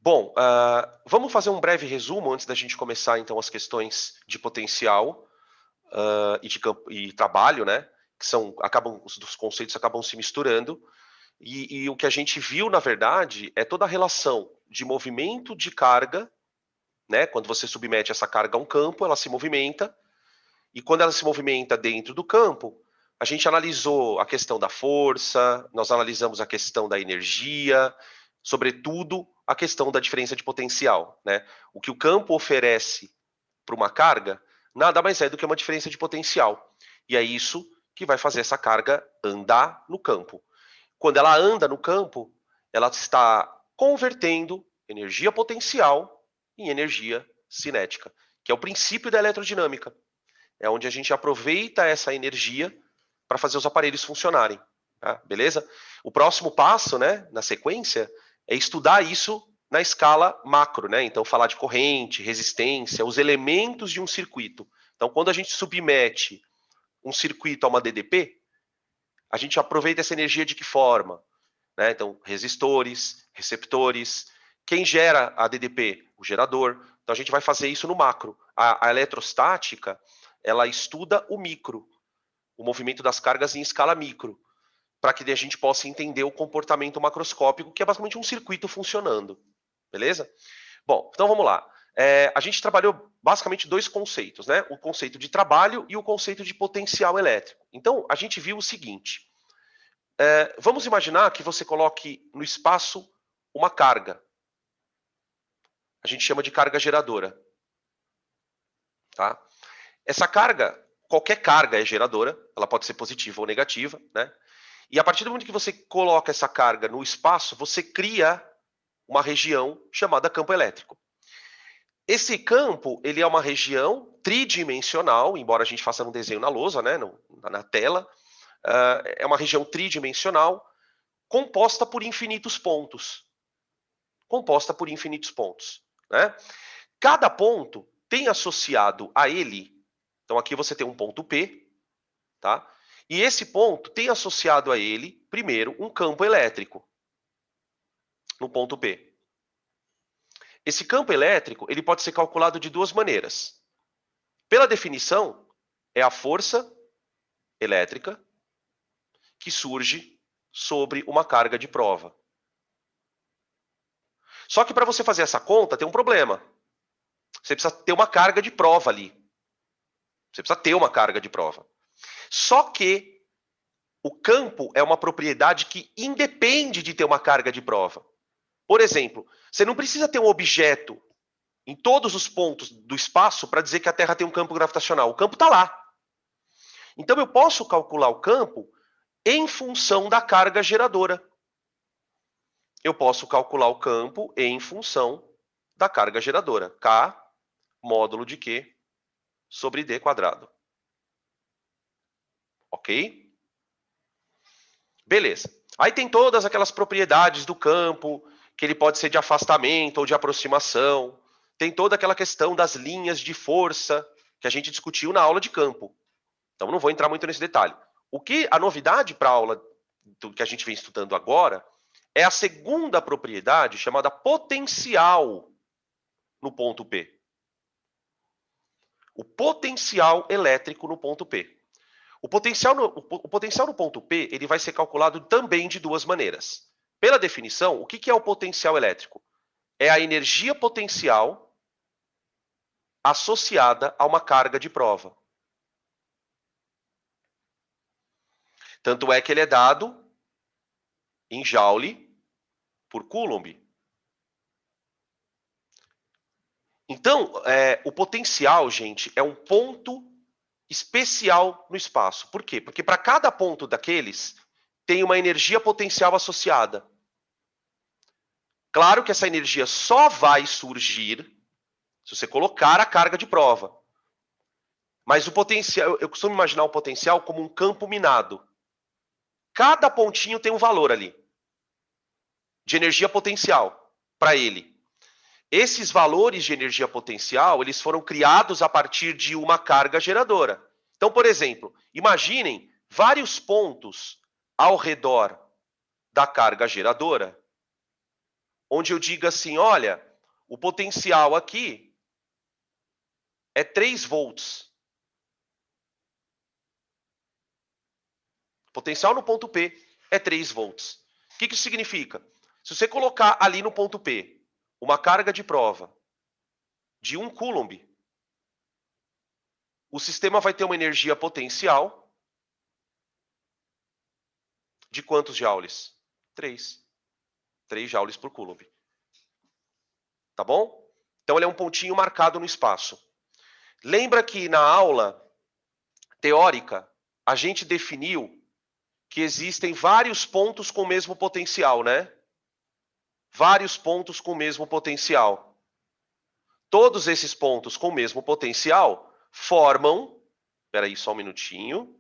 Bom, vamos fazer um breve resumo antes da gente começar, então, as questões de potencial e de campo e trabalho, né? Que os conceitos acabam se misturando. E o que a gente viu, na verdade, é toda a relação de movimento de carga, né? Quando você submete essa carga a um campo, ela se movimenta. E quando ela se movimenta dentro do campo, a gente analisou a questão da força, nós analisamos a questão da energia, sobretudo a questão da diferença de potencial, né? O que o campo oferece para uma carga nada mais é do que uma diferença de potencial. E é isso que vai fazer essa carga andar no campo. Quando ela anda no campo, ela está convertendo energia potencial em energia cinética, que é o princípio da eletrodinâmica. É onde a gente aproveita essa energia para fazer os aparelhos funcionarem. Tá? Beleza? O próximo passo, né, na sequência, é estudar isso na escala macro, né? Então, falar de corrente, resistência, os elementos de um circuito. Então, quando a gente submete um circuito a uma DDP, a gente aproveita essa energia de que forma? Né? Então, resistores, receptores. Quem gera a DDP? O gerador. Então, a gente vai fazer isso no macro. A eletrostática, ela estuda o micro, o movimento das cargas em escala micro, para que a gente possa entender o comportamento macroscópico, que é basicamente um circuito funcionando. Beleza? Bom, então vamos lá. A gente trabalhou basicamente dois conceitos, né? O conceito de trabalho e o conceito de potencial elétrico. Então, a gente viu o seguinte. Vamos imaginar que você coloque no espaço uma carga. A gente chama de carga geradora. Tá? Essa carga, qualquer carga é geradora, ela pode ser positiva ou negativa, né? E a partir do momento que você coloca essa carga no espaço, você cria uma região chamada campo elétrico. Esse campo, ele é uma região tridimensional, embora a gente faça um desenho na lousa, né, na tela, é uma região tridimensional composta por infinitos pontos. Composta por infinitos pontos, né? Cada ponto tem associado a ele, então aqui você tem um ponto P, tá? E esse ponto tem associado a ele, primeiro, um campo elétrico no ponto P. Esse campo elétrico ele pode ser calculado de duas maneiras. Pela definição, é a força elétrica que surge sobre uma carga de prova. Só que para você fazer essa conta, tem um problema. Você precisa ter uma carga de prova ali. Você precisa ter uma carga de prova. Só que o campo é uma propriedade que independe de ter uma carga de prova. Por exemplo, você não precisa ter um objeto em todos os pontos do espaço para dizer que a Terra tem um campo gravitacional. O campo está lá. Então eu posso calcular o campo em função da carga geradora. Eu posso calcular o campo em função da carga geradora. K módulo de Q sobre D quadrado. Ok? Beleza. Aí tem todas aquelas propriedades do campo, que ele pode ser de afastamento ou de aproximação. Tem toda aquela questão das linhas de força que a gente discutiu na aula de campo. Então não vou entrar muito nesse detalhe. A novidade para a aula que a gente vem estudando agora é a segunda propriedade chamada potencial no ponto P. O potencial elétrico no ponto P. O potencial no ponto P ele vai ser calculado também de duas maneiras. Pela definição, o que é o potencial elétrico? É a energia potencial associada a uma carga de prova. Tanto é que ele é dado em Joule por Coulomb. Então, o potencial, gente, é um ponto especial no espaço. Por quê? Porque para cada ponto daqueles tem uma energia potencial associada. Claro que essa energia só vai surgir se você colocar a carga de prova. Mas o potencial, eu costumo imaginar o potencial como um campo minado. Cada pontinho tem um valor ali de energia potencial para ele. Esses valores de energia potencial, eles foram criados a partir de uma carga geradora. Então, por exemplo, imaginem vários pontos ao redor da carga geradora, onde eu diga assim, olha, o potencial aqui é 3 volts. O potencial no ponto P é 3 volts. O que isso significa? Se você colocar ali no ponto P uma carga de prova de 1 coulomb, o sistema vai ter uma energia potencial de quantos joules? 3. 3 joules por coulomb. Tá bom? Então ele é um pontinho marcado no espaço. Lembra que na aula teórica a gente definiu que existem vários pontos com o mesmo potencial, né? Vários pontos com o mesmo potencial. Todos esses pontos com o mesmo potencial formam... Espera aí só um minutinho.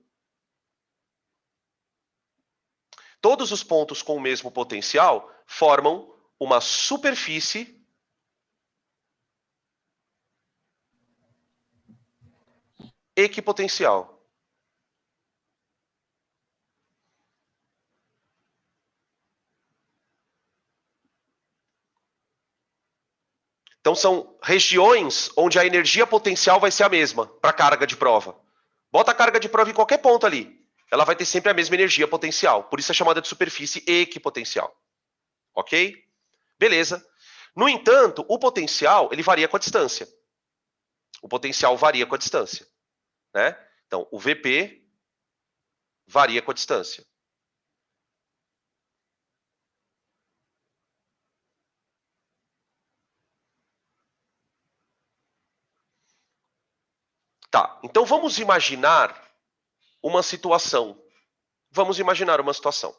Todos os pontos com o mesmo potencial formam uma superfície equipotencial. Então são regiões onde a energia potencial vai ser a mesma para a carga de prova. Bota a carga de prova em qualquer ponto ali. Ela vai ter sempre a mesma energia potencial. Por isso é chamada de superfície equipotencial. Ok? Beleza. No entanto, o potencial ele varia com a distância. O potencial varia com a distância. Né? Então, o VP varia com a distância. Tá, então vamos imaginar uma situação. Vamos imaginar uma situação.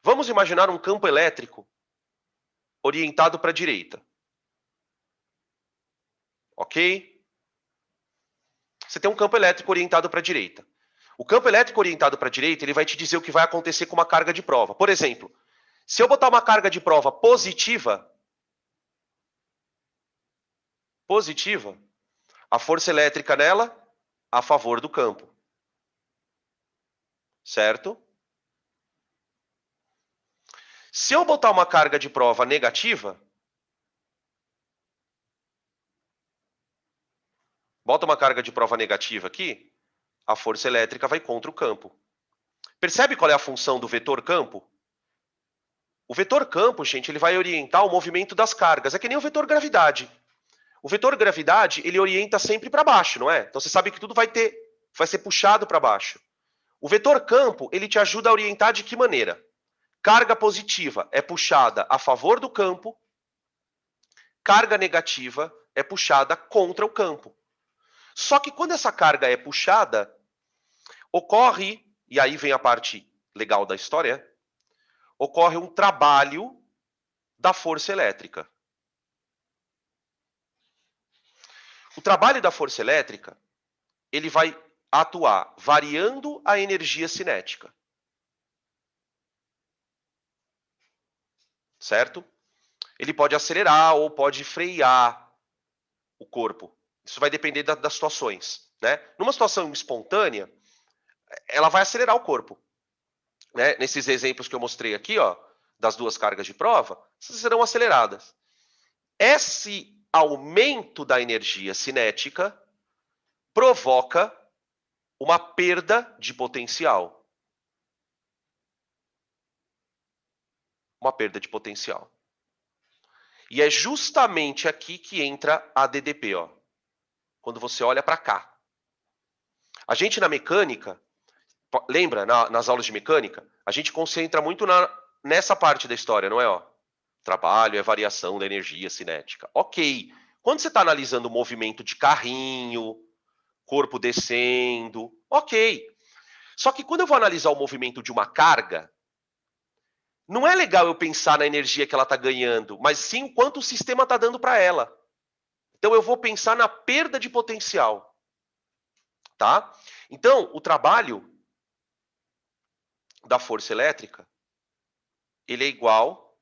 Vamos imaginar um campo elétrico orientado para a direita. Ok? Você tem um campo elétrico orientado para a direita. O campo elétrico orientado para a direita, ele vai te dizer o que vai acontecer com uma carga de prova. Por exemplo, se eu botar uma carga de prova positiva, a força elétrica nela a favor do campo. Certo? Se eu botar uma carga de prova negativa, bota uma carga de prova negativa aqui, a força elétrica vai contra o campo. Percebe qual é a função do vetor campo? O vetor campo, gente, ele vai orientar o movimento das cargas. É que nem o vetor gravidade. O vetor gravidade, ele orienta sempre para baixo, não é? Então você sabe que tudo vai ser puxado para baixo. O vetor campo, ele te ajuda a orientar de que maneira? Carga positiva é puxada a favor do campo, carga negativa é puxada contra o campo. Só que quando essa carga é puxada, ocorre, e aí vem a parte legal da história, ocorre um trabalho da força elétrica. O trabalho da força elétrica, ele vai atuar variando a energia cinética. Certo? Ele pode acelerar ou pode frear o corpo. Isso vai depender das situações. Né? Numa situação espontânea, ela vai acelerar o corpo. Né? Nesses exemplos que eu mostrei aqui, ó, das duas cargas de prova, essas serão aceleradas. Esse aumento da energia cinética provoca uma perda de potencial. Uma perda de potencial. E é justamente aqui que entra a DDP, ó. Quando você olha para cá. A gente na mecânica, lembra, nas aulas de mecânica, a gente concentra muito nessa parte da história, não é? Ó? Trabalho é variação da energia cinética. Ok. Quando você está analisando o movimento de carrinho, corpo descendo, ok. Só que quando eu vou analisar o movimento de uma carga, não é legal eu pensar na energia que ela está ganhando, mas sim o quanto o sistema está dando para ela. Então eu vou pensar na perda de potencial, tá? Então, o trabalho da força elétrica, ele é igual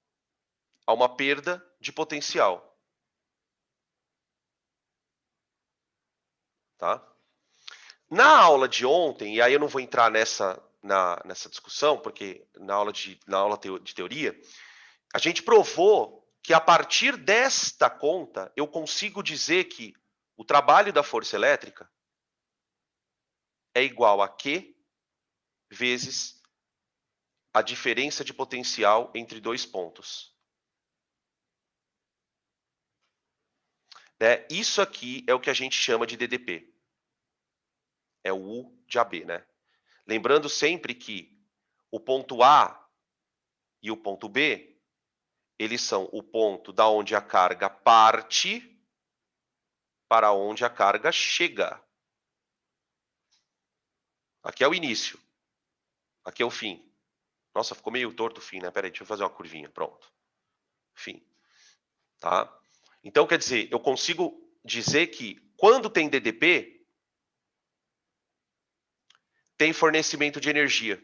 a uma perda de potencial, tá? Na aula de ontem, e aí eu não vou entrar nessa discussão, porque de teoria, a gente provou que a partir desta conta, eu consigo dizer que o trabalho da força elétrica é igual a Q vezes a diferença de potencial entre dois pontos. Né? Isso aqui é o que a gente chama de DDP. É o U de AB, né? Lembrando sempre que o ponto A e o ponto B, eles são o ponto da onde a carga parte para onde a carga chega. Aqui é o início. Aqui é o fim. Nossa, ficou meio torto o fim, né? Peraí, deixa eu fazer uma curvinha. Pronto. Fim. Tá? Então, quer dizer, eu consigo dizer que quando tem DDP, tem fornecimento de energia.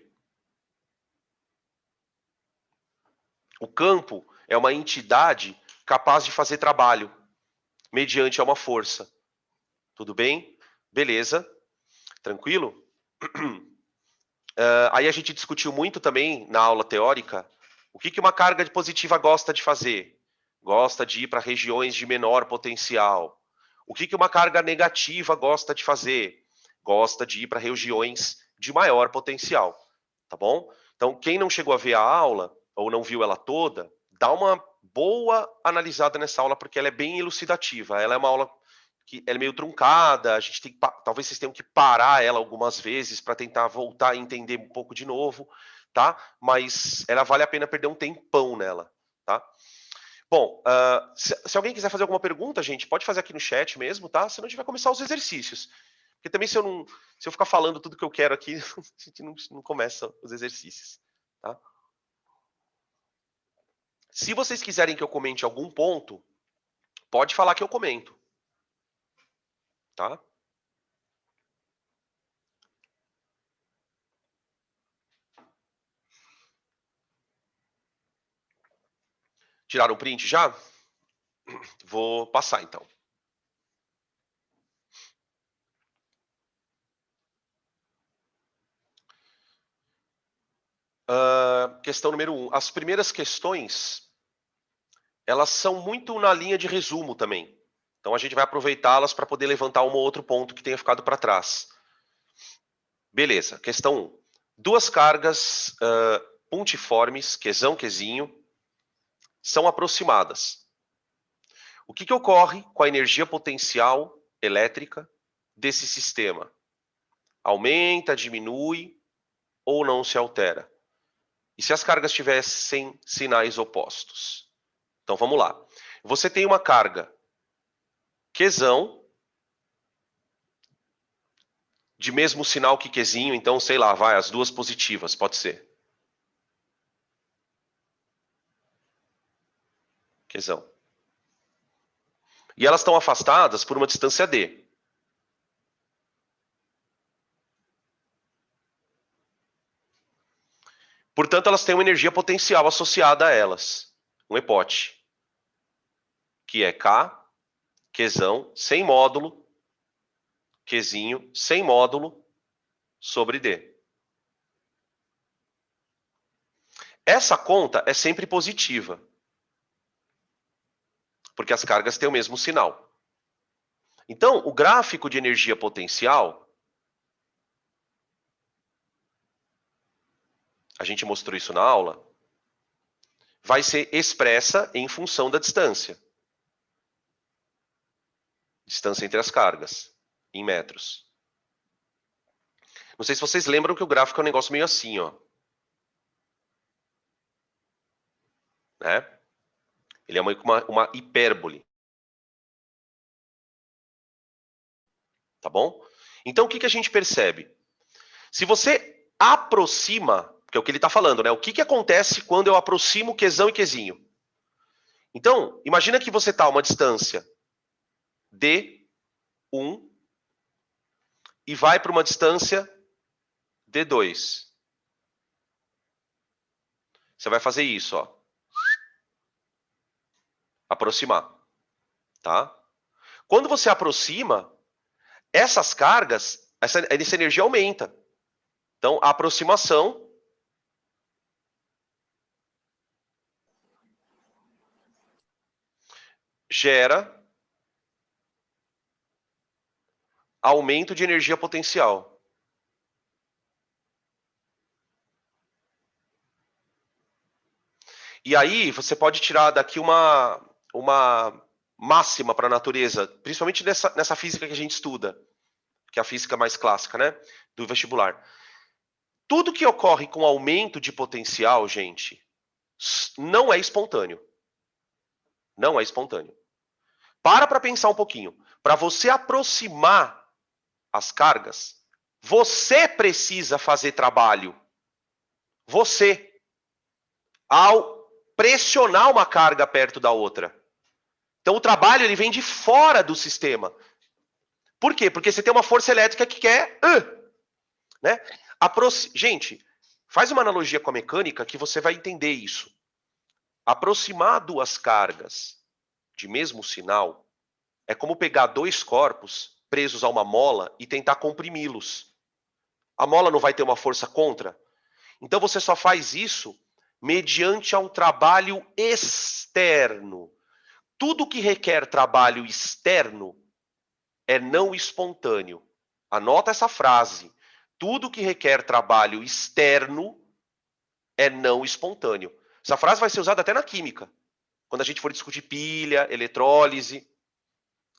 O campo é uma entidade capaz de fazer trabalho mediante uma força. Tudo bem? Beleza. Tranquilo? Aí a gente discutiu muito também na aula teórica o que uma carga positiva gosta de fazer. Gosta de ir para regiões de menor potencial. O que uma carga negativa gosta de fazer? Gosta de ir para regiões de maior potencial. Tá bom? Então, quem não chegou a ver a aula, ou não viu ela toda, dá uma boa analisada nessa aula, porque ela é bem elucidativa. Ela é uma aula que é meio truncada, a gente tem que, talvez vocês tenham que parar ela algumas vezes para tentar voltar e entender um pouco de novo, tá? Mas ela vale a pena perder um tempão nela, tá? Bom, se alguém quiser fazer alguma pergunta, gente, pode fazer aqui no chat mesmo, tá? Senão a gente vai começar os exercícios. Porque também se eu ficar falando tudo que eu quero aqui, a gente não começa os exercícios, tá? Se vocês quiserem que eu comente algum ponto, pode falar que eu comento, tá? Tiraram o print já? Vou passar então. Questão número 1. As primeiras questões, elas são muito na linha de resumo também. Então a gente vai aproveitá-las para poder levantar um ou outro ponto que tenha ficado para trás. Beleza, questão 1. Duas cargas puntiformes, Qzão, Qzinho, são aproximadas. O que ocorre com a energia potencial elétrica desse sistema? Aumenta, diminui ou não se altera? E se as cargas tivessem sinais opostos? Então vamos lá. Você tem uma carga Qzão, de mesmo sinal que Qzinho, então sei lá, vai, as duas positivas, pode ser. Qzão. E elas estão afastadas por uma distância d. Portanto, elas têm uma energia potencial associada a elas, um epote, que é K, Qzão, sem módulo, Qzinho, sem módulo, sobre D. Essa conta é sempre positiva, porque as cargas têm o mesmo sinal. Então, o gráfico de energia potencial, a gente mostrou isso na aula, vai ser expressa em função da distância. Distância entre as cargas, em metros. Não sei se vocês lembram que o gráfico é um negócio meio assim, ó. Né? Ele é uma hipérbole. Tá bom? Então, o que a gente percebe? Se você aproxima Porque é o que ele está falando, né? O que acontece quando eu aproximo Qzão e Qzinho? Então, imagina que você está a uma distância D1 e vai para uma distância D2. Você vai fazer isso, ó. Aproximar, tá? Quando você aproxima, essas cargas, essa energia aumenta. Então, a aproximação gera aumento de energia potencial. E aí, você pode tirar daqui uma máxima para a natureza, principalmente nessa física que a gente estuda, que é a física mais clássica, né? Do vestibular. Tudo que ocorre com aumento de potencial, gente, não é espontâneo. Não é espontâneo. Para pensar um pouquinho. Para você aproximar as cargas, você precisa fazer trabalho. Você. Ao pressionar uma carga perto da outra. Então o trabalho ele vem de fora do sistema. Por quê? Porque você tem uma força elétrica que quer... né? Gente, faz uma analogia com a mecânica que você vai entender isso. Aproximar duas cargas de mesmo sinal é como pegar dois corpos presos a uma mola e tentar comprimi-los. A mola não vai ter uma força contra? Então você só faz isso mediante a um trabalho externo. Tudo que requer trabalho externo é não espontâneo. Anota essa frase. Tudo que requer trabalho externo é não espontâneo. Essa frase vai ser usada até na química. Quando a gente for discutir pilha, eletrólise,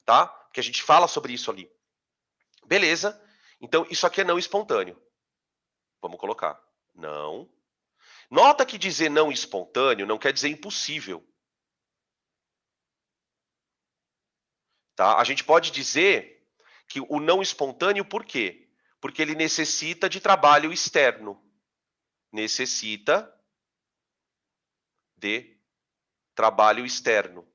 tá? Que a gente fala sobre isso ali. Beleza? Então, isso aqui é não espontâneo. Vamos colocar. Não. Nota que dizer não espontâneo não quer dizer impossível. Tá? A gente pode dizer que o não espontâneo, por quê? Porque ele necessita de trabalho externo. Necessita de trabalho externo.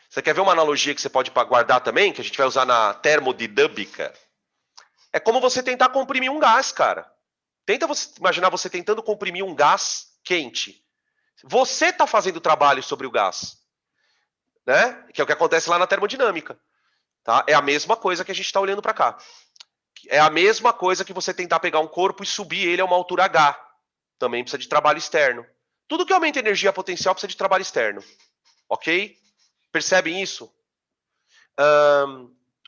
Você quer ver uma analogia que você pode guardar também, que a gente vai usar na termodinâmica? É como você tentar comprimir um gás, cara. Tenta imaginar você tentando comprimir um gás quente. Você está fazendo trabalho sobre o gás, né? Que é o que acontece lá na termodinâmica. Tá? É a mesma coisa que a gente está olhando para cá. É a mesma coisa que você tentar pegar um corpo e subir ele a uma altura H. Também precisa de trabalho externo. Tudo que aumenta energia potencial precisa de trabalho externo. Ok? Percebem isso?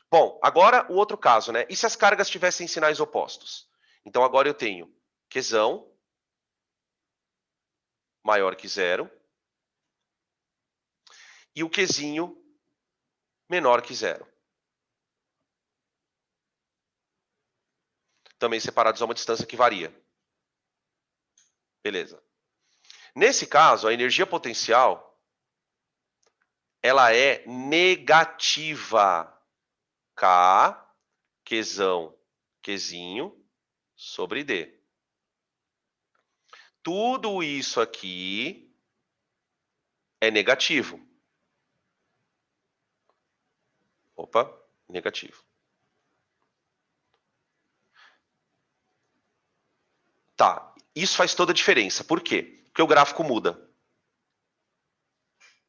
Bom, agora o outro caso, né? E se as cargas tivessem sinais opostos? Então agora eu tenho Qzão maior que zero e o Qzinho menor que zero. Também separados a uma distância que varia. Beleza. Nesse caso, a energia potencial ela é negativa. K, Qzão, Qzinho, sobre D. Tudo isso aqui é negativo. Opa, negativo. Tá, isso faz toda a diferença. Por quê? Porque o gráfico muda.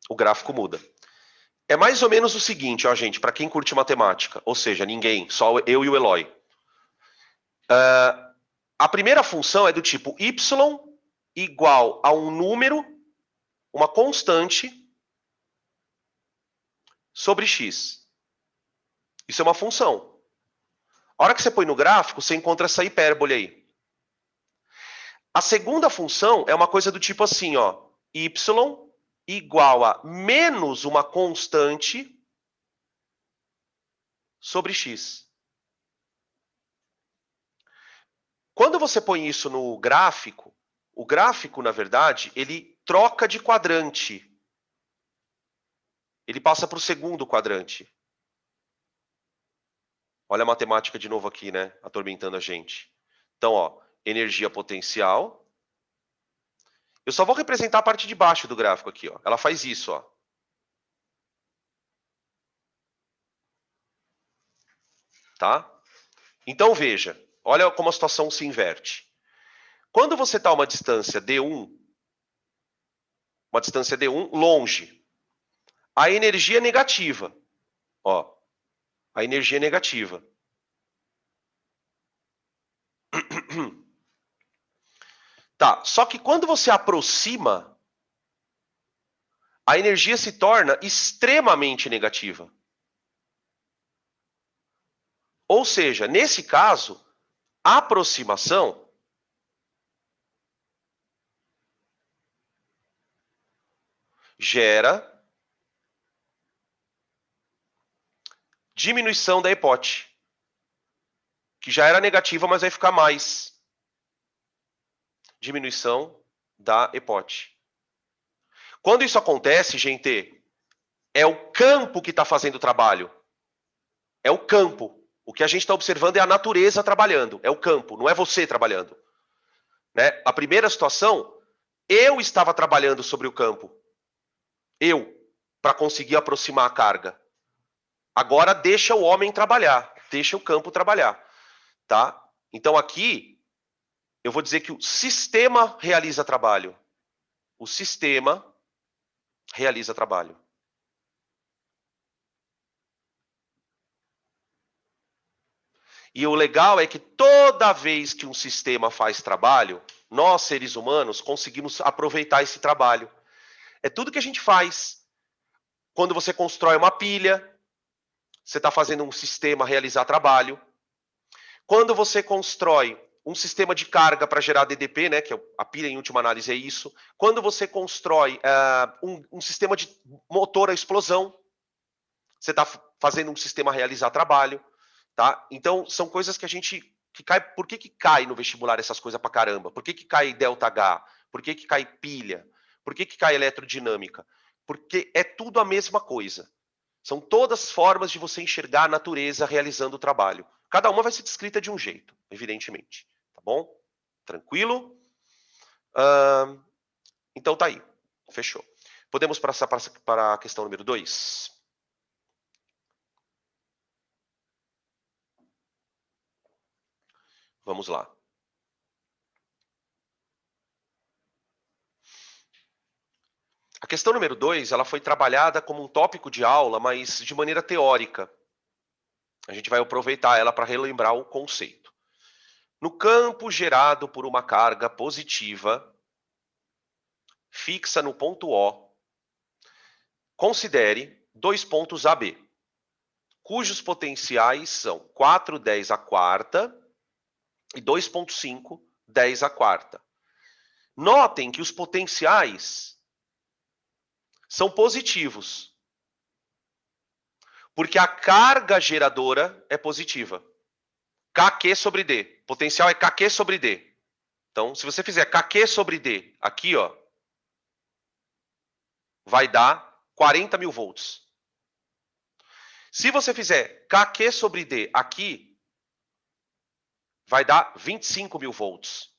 O gráfico muda. É mais ou menos o seguinte, ó, gente, para quem curte matemática, ou seja, ninguém, só eu e o Eloy. A primeira função é do tipo y igual a um número, uma constante, sobre x. Isso é uma função. A hora que você põe no gráfico, você encontra essa hipérbole aí. A segunda função é uma coisa do tipo assim, ó, y igual a menos uma constante sobre x. Quando você põe isso no gráfico, o gráfico, na verdade, ele troca de quadrante. Ele passa para o segundo quadrante. Olha a matemática de novo aqui, né? Atormentando a gente. Então, ó, energia potencial. Eu só vou representar a parte de baixo do gráfico aqui, ó. Ela faz isso, ó. Tá? Então, veja. Olha como a situação se inverte. Quando você está a uma distância D1, longe, a energia é negativa. Ó, a energia é negativa. Tá, só que quando você aproxima, a energia se torna extremamente negativa. Ou seja, nesse caso, a aproximação gera diminuição da EPOT, que já era negativa, mas vai ficar mais. Diminuição da EPOT. Quando isso acontece, gente, é o campo que está fazendo o trabalho. É o campo. O que a gente está observando é a natureza trabalhando. É o campo, não é você trabalhando. Né? A primeira situação, eu estava trabalhando sobre o campo. Eu, para conseguir aproximar a carga. Agora deixa o homem trabalhar, deixa o campo trabalhar. Tá? Então aqui, eu vou dizer que o sistema realiza trabalho. O sistema realiza trabalho. E o legal é que toda vez que um sistema faz trabalho, nós, seres humanos, conseguimos aproveitar esse trabalho. É tudo que a gente faz. Quando você constrói uma pilha, você está fazendo um sistema realizar trabalho. Quando você constrói um sistema de carga para gerar DDP, né, que a pilha em última análise é isso. Quando você constrói um sistema de motor à explosão, você está fazendo um sistema realizar trabalho. Tá? Então, são coisas que a gente... Por que cai no vestibular essas coisas pra caramba? Por que cai delta H? Por que cai pilha? Por que cai eletrodinâmica? Porque é tudo a mesma coisa. São todas formas de você enxergar a natureza realizando o trabalho. Cada uma vai ser descrita de um jeito, evidentemente. Tá bom? Tranquilo? Então tá aí. Fechou. Podemos passar para a questão número 2? Vamos lá. A questão número 2, ela foi trabalhada como um tópico de aula, mas de maneira teórica. A gente vai aproveitar ela para relembrar o conceito. No campo gerado por uma carga positiva, fixa no ponto O, considere dois pontos AB, cujos potenciais são 4, 10 a quarta e 2,5, 10 a quarta. Notem que os potenciais são positivos, porque a carga geradora é positiva. KQ sobre D. Potencial é KQ sobre D. Então, se você fizer KQ sobre D aqui, ó, vai dar 40 mil volts. Se você fizer KQ sobre D aqui, vai dar 25 mil volts.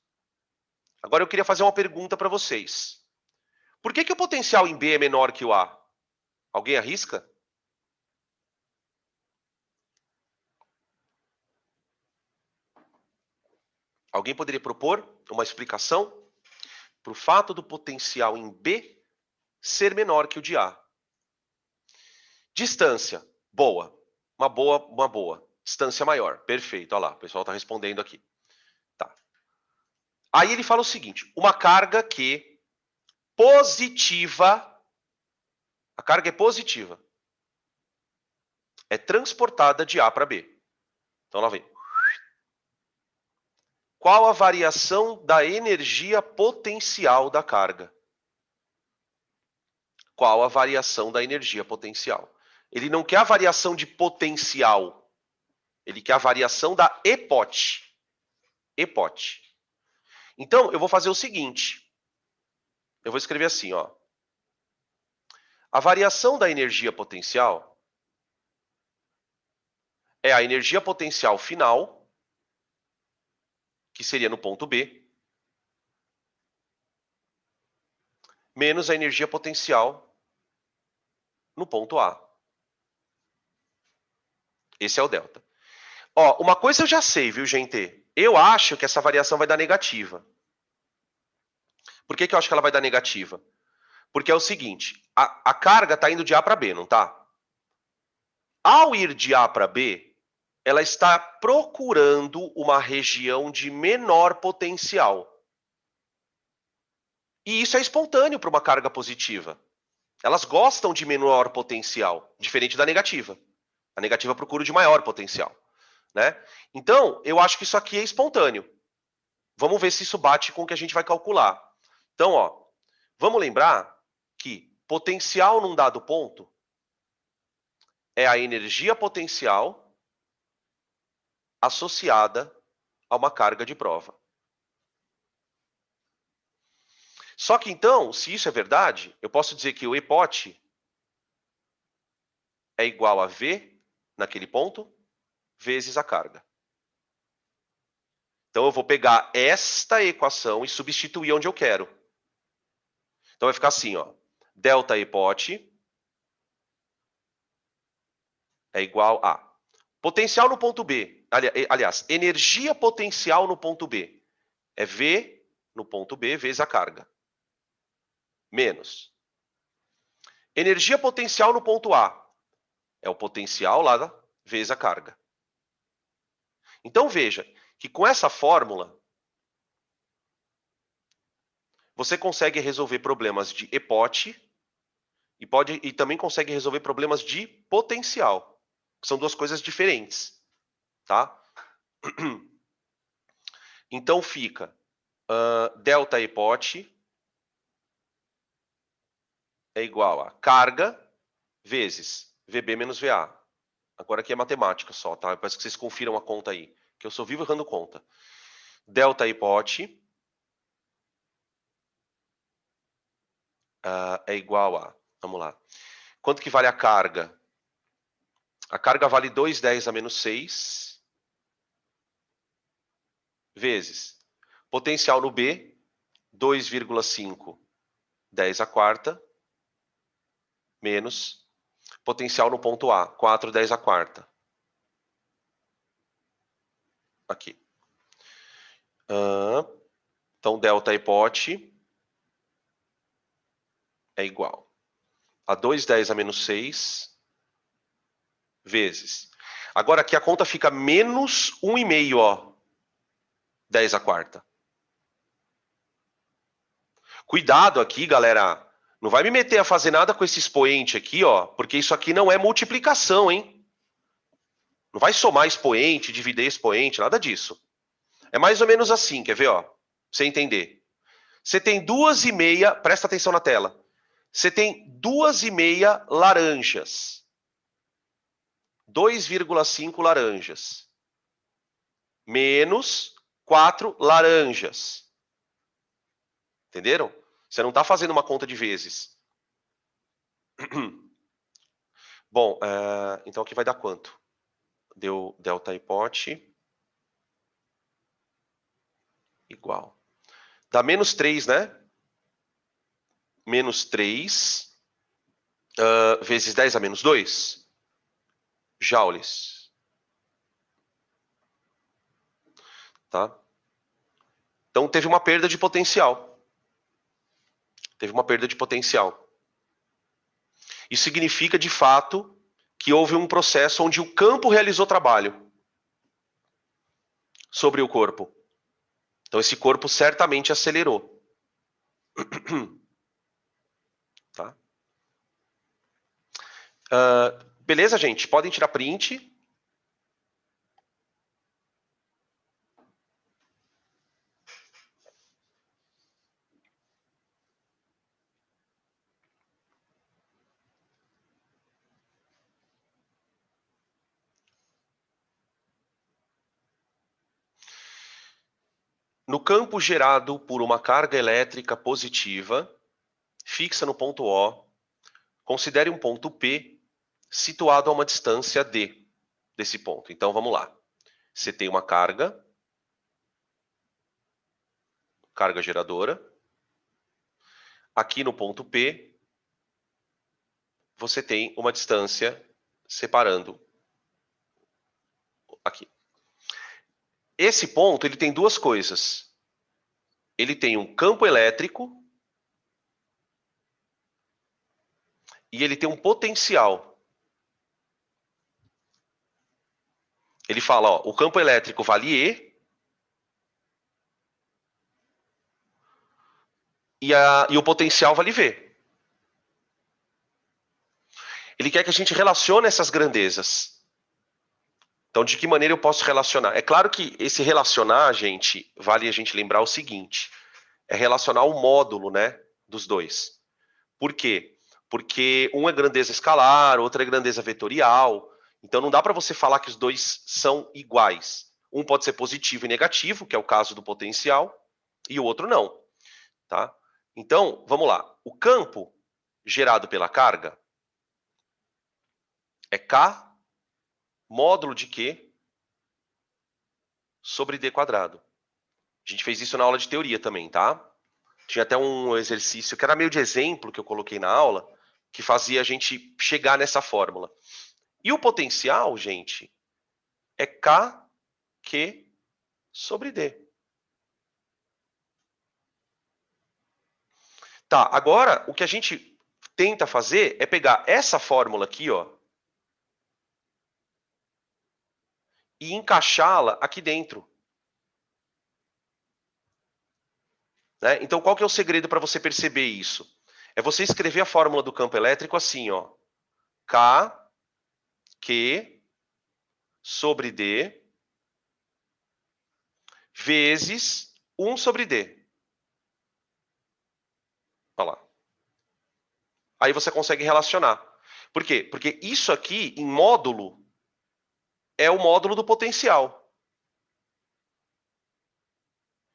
Agora eu queria fazer uma pergunta para vocês. Por que o potencial em B é menor que o A? Alguém arrisca? Alguém poderia propor uma explicação para o fato do potencial em B ser menor que o de A? Distância, boa. Uma boa. Distância maior, perfeito. Olha lá, o pessoal está respondendo aqui. Tá. Aí ele fala o seguinte, uma carga que positiva, a carga é positiva, é transportada de A para B. Então lá vem. Qual a variação da energia potencial da carga? Qual a variação da energia potencial? Ele não quer a variação de potencial, ele quer a variação da EPOT. EPOT. Então, eu vou fazer o seguinte. Eu vou escrever assim, ó. A variação da energia potencial é a energia potencial final, que seria no ponto B, menos a energia potencial no ponto A. Esse é o delta. Ó, uma coisa eu já sei, viu, gente? Eu acho que essa variação vai dar negativa. Por que eu acho que ela vai dar negativa? Porque é o seguinte, a carga está indo de A para B, não está? Ao ir de A para B, ela está procurando uma região de menor potencial. E isso é espontâneo para uma carga positiva. Elas gostam de menor potencial, diferente da negativa. A negativa procura de maior potencial, né? Então, eu acho que isso aqui é espontâneo. Vamos ver se isso bate com o que a gente vai calcular. Então, ó, vamos lembrar que potencial num dado ponto é a energia potencial associada a uma carga de prova. Só que então, se isso é verdade, eu posso dizer que o EPOT é igual a V, naquele ponto, vezes a carga. Então eu vou pegar esta equação e substituir onde eu quero. Então vai ficar assim, ó. Delta EPOT é igual a potencial no ponto B. Aliás, energia potencial no ponto B é V no ponto B vezes a carga. Menos. Energia potencial no ponto A é o potencial lá vezes a carga. Então veja que com essa fórmula você consegue resolver problemas de EPOT e também consegue resolver problemas de potencial, que são duas coisas diferentes, tá? Então fica delta EPOT é igual a carga vezes VB menos VA. Agora aqui é matemática só, tá? Eu peço que vocês confiram a conta aí, que eu só vivo errando conta. Delta EPOT é igual a, vamos lá, quanto que vale a carga? A carga vale 2,10 a menos 6, vezes potencial no B, 2,5, 10 a quarta, menos potencial no ponto A, 4, 10 a quarta. Aqui. Então, delta EPOT é igual a 2,10 a menos 6, vezes. Agora aqui a conta fica menos 1,5, ó. 10 a quarta. Cuidado aqui, galera. Não vai me meter a fazer nada com esse expoente aqui, ó, porque isso aqui não é multiplicação, hein? Não vai somar expoente, dividir expoente, nada disso. É mais ou menos assim, quer ver, ó? Pra você entender. Você tem 2,5, presta atenção na tela. Você tem 2,5 laranjas. 2,5 laranjas. Menos 4 laranjas. Entenderam? Você não está fazendo uma conta de vezes. Bom, então aqui vai dar quanto? Deu delta EPOT igual. Dá menos 3, né? Menos 3 vezes 10 a menos 2 joules. Tá? Então teve uma perda de potencial. Teve uma perda de potencial. Isso significa, de fato, que houve um processo onde o campo realizou trabalho sobre o corpo. Então esse corpo certamente acelerou. Tá? Beleza, gente? Podem tirar print. No campo gerado por uma carga elétrica positiva, fixa no ponto O, considere um ponto P situado a uma distância D. desse ponto. Então, vamos lá. Você tem uma carga geradora. Aqui no ponto P, você tem uma distância separando aqui. Esse ponto, ele tem duas coisas. Ele tem um campo elétrico e ele tem um potencial. Ele fala, ó, o campo elétrico vale E o potencial vale V. Ele quer que a gente relacione essas grandezas. Então, de que maneira eu posso relacionar? É claro que esse relacionar, gente, vale a gente lembrar o seguinte, é relacionar o módulo, né, dos dois. Por quê? Porque um é grandeza escalar, outro é grandeza vetorial. Então, não dá para você falar que os dois são iguais. Um pode ser positivo e negativo, que é o caso do potencial, e o outro não. Tá? Então, vamos lá. O campo gerado pela carga é K módulo de Q sobre D quadrado. A gente fez isso na aula de teoria também, tá? Tinha até um exercício que era meio de exemplo que eu coloquei na aula, que fazia a gente chegar nessa fórmula. E o potencial, gente, é KQ sobre D. Tá, agora o que a gente tenta fazer é pegar essa fórmula aqui, ó, e encaixá-la aqui dentro. Né? Então, qual que é o segredo para você perceber isso? É você escrever a fórmula do campo elétrico assim, ó. K, Q, sobre D, vezes 1 sobre D. Olha lá. Aí você consegue relacionar. Por quê? Porque isso aqui, em módulo, é o módulo do potencial.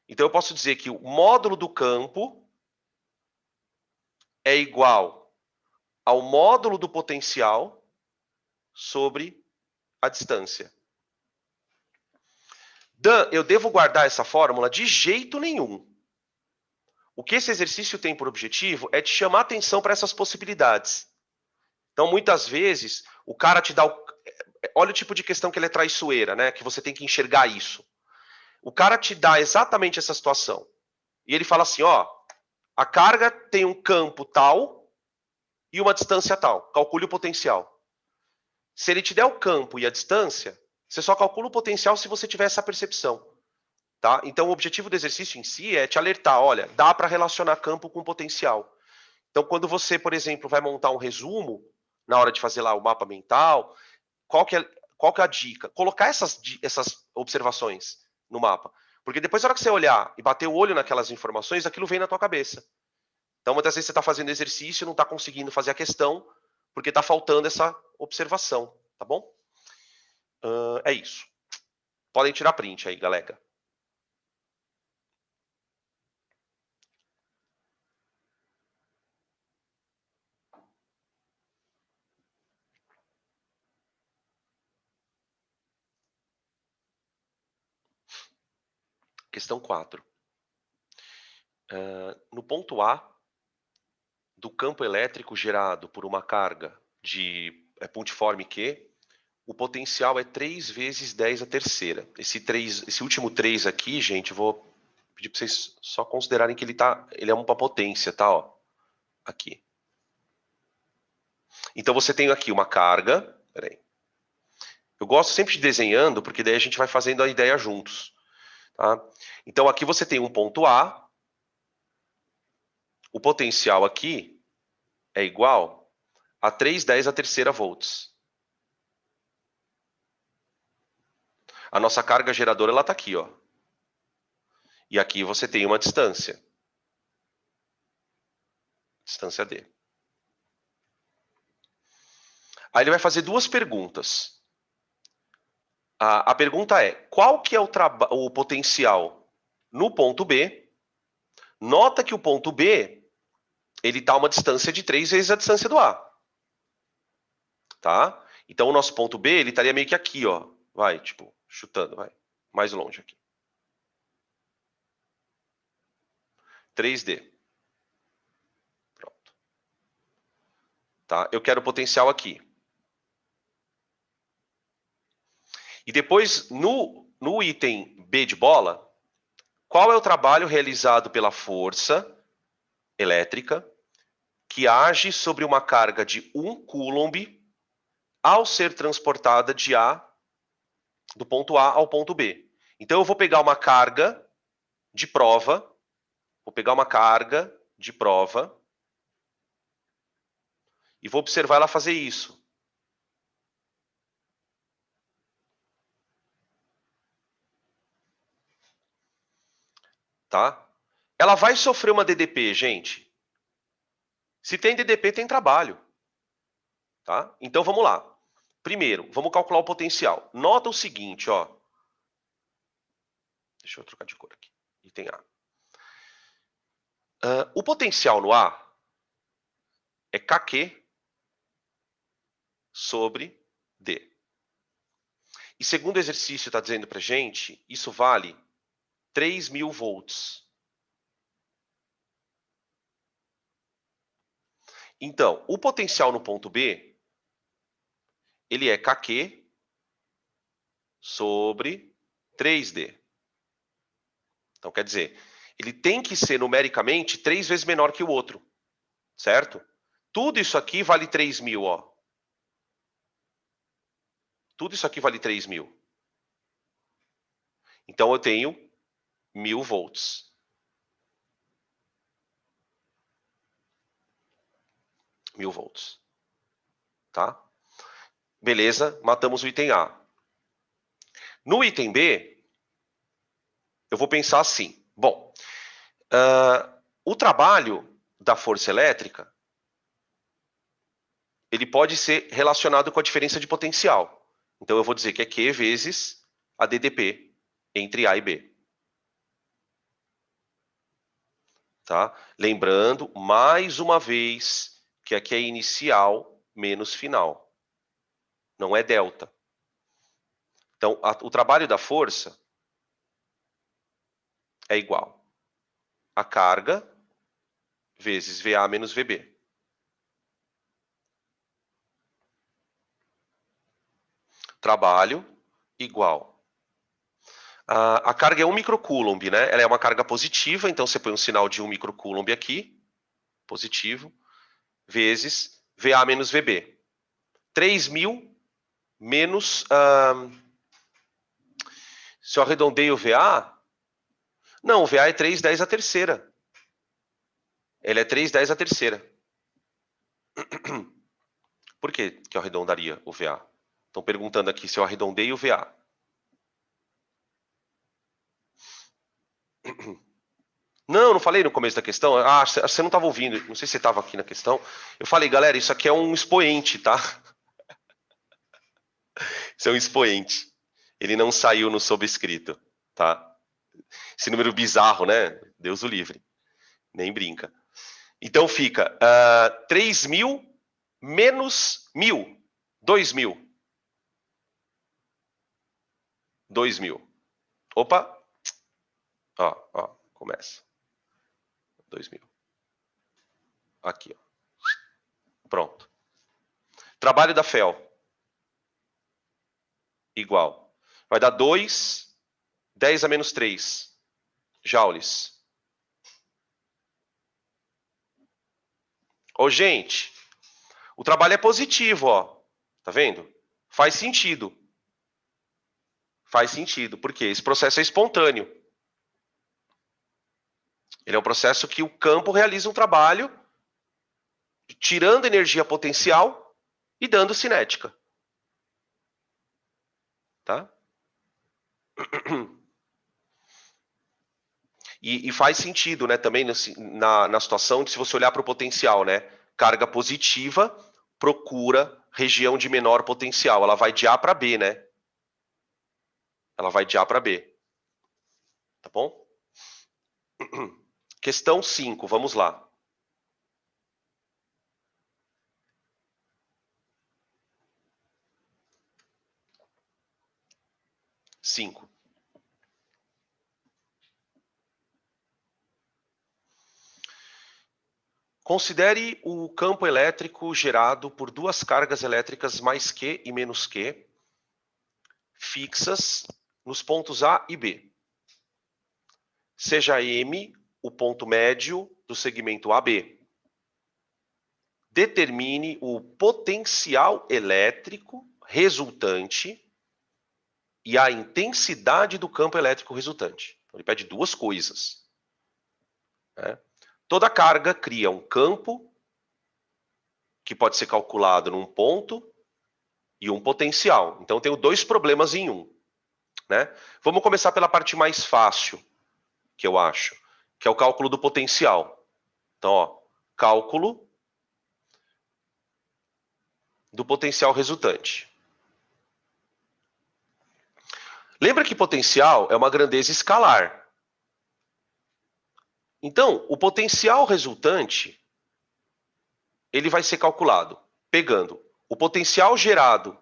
Então, eu posso dizer que o módulo do campo é igual ao módulo do potencial sobre a distância. Dan, eu devo guardar essa fórmula? De jeito nenhum. O que esse exercício tem por objetivo é te chamar atenção para essas possibilidades. Então, muitas vezes, o cara te dá olha o tipo de questão que ele é traiçoeira, né? Que você tem que enxergar isso. O cara te dá exatamente essa situação. E ele fala assim, ó, a carga tem um campo tal e uma distância tal. Calcule o potencial. Se ele te der o campo e a distância, você só calcula o potencial se você tiver essa percepção. Tá? Então, o objetivo do exercício em si é te alertar, olha, dá para relacionar campo com potencial. Então, quando você, por exemplo, vai montar um resumo, na hora de fazer lá o mapa mental, qual que é a dica? Colocar essas observações no mapa. Porque depois, na hora que você olhar e bater o olho naquelas informações, aquilo vem na tua cabeça. Então, muitas vezes você está fazendo exercício e não está conseguindo fazer a questão, porque está faltando essa observação, tá bom? É isso. Podem tirar print aí, galera. Questão 4. No ponto A, do campo elétrico gerado por uma carga de pontiforme Q, o potencial é 3 vezes 10 a terceira. Esse último 3 aqui, gente, eu vou pedir para vocês só considerarem que ele é uma potência, tá? Ó, aqui. Então você tem aqui uma carga. Peraí. Eu gosto sempre de desenhando, porque daí a gente vai fazendo a ideia juntos. Tá? Então aqui você tem um ponto A. O potencial aqui é igual a 3/10 a terceira volts. A nossa carga geradora está aqui, ó. E aqui você tem uma distância. Distância D. Aí ele vai fazer duas perguntas. A pergunta é, qual que é o potencial no ponto B? Nota que o ponto B, ele está a uma distância de 3 vezes a distância do A. Tá? Então, o nosso ponto B, ele estaria meio que aqui, ó. Vai, tipo, chutando, vai. Mais longe aqui. 3D. Pronto. Tá? Eu quero potencial aqui. E depois, no item B de bola, qual é o trabalho realizado pela força elétrica que age sobre uma carga de 1 coulomb ao ser transportada do ponto A ao ponto B? Então, eu vou pegar uma carga de prova, e vou observar ela fazer isso. Tá? Ela vai sofrer uma DDP, gente. Se tem DDP, tem trabalho. Tá? Então, vamos lá. Primeiro, vamos calcular o potencial. Nota o seguinte, ó. Deixa eu trocar de cor aqui. Item A. O potencial no A é KQ sobre D. E segundo o exercício está dizendo para gente, isso vale 3.000 volts. Então, o potencial no ponto B, ele é KQ sobre 3D. Então, quer dizer, ele tem que ser numericamente 3 vezes menor que o outro, certo? Tudo isso aqui vale 3.000, ó. Tudo isso aqui vale 3.000. Então, eu tenho 1.000 volts. 1.000 volts. Tá? Beleza, matamos o item A. No item B, eu vou pensar assim. Bom, o trabalho da força elétrica, ele pode ser relacionado com a diferença de potencial. Então, eu vou dizer que é Q vezes a DDP entre A e B. Tá? Lembrando, mais uma vez, que aqui é inicial menos final. Não é delta. Então, o trabalho da força é igual a carga vezes VA menos VB. Trabalho igual. A carga é 1 microcoulomb, né? Ela é uma carga positiva, então você põe um sinal de 1 microcoulomb aqui, positivo, vezes VA menos VB. 3.000 menos... se eu arredondeio o VA... Não, o VA é 3/10 a terceira. Ele é 3/10 a terceira. Por que eu arredondaria o VA? Estão perguntando aqui se eu arredondeio o VA. Não falei no começo da questão. Ah, você não estava ouvindo. Não sei se você estava aqui na questão. Eu falei, galera, isso aqui é um expoente, tá? Isso é um expoente. Ele não saiu no sobrescrito, tá? Esse número bizarro, né? Deus o livre. Nem brinca. Então fica 3.000 menos 1.000. 2.000. 2.000. Opa. Ó, começa. 2.000. Aqui, ó. Pronto. Trabalho da FEL. Igual. Vai dar 2, 10 a menos 3 joules. Ô, gente, o trabalho é positivo, ó. Tá vendo? Faz sentido. Faz sentido, porque esse processo é espontâneo. Ele é um processo que o campo realiza um trabalho tirando energia potencial e dando cinética. Tá? E faz sentido, né, também na situação de se você olhar para o potencial, né? Carga positiva procura região de menor potencial. Ela vai de A para B, né? Ela vai de A para B. Tá bom? Questão 5, vamos lá. 5. Considere o campo elétrico gerado por duas cargas elétricas mais Q e menos Q, fixas nos pontos A e B. Seja M o ponto médio do segmento AB. Determine o potencial elétrico resultante e a intensidade do campo elétrico resultante. Então, ele pede duas coisas, né? Toda carga cria um campo que pode ser calculado num ponto e um potencial. Então, eu tenho dois problemas em um, né? Vamos começar pela parte mais fácil, que eu acho, que é o cálculo do potencial. Então, ó, cálculo do potencial resultante. Lembra que potencial é uma grandeza escalar. Então, o potencial resultante, ele vai ser calculado pegando o potencial gerado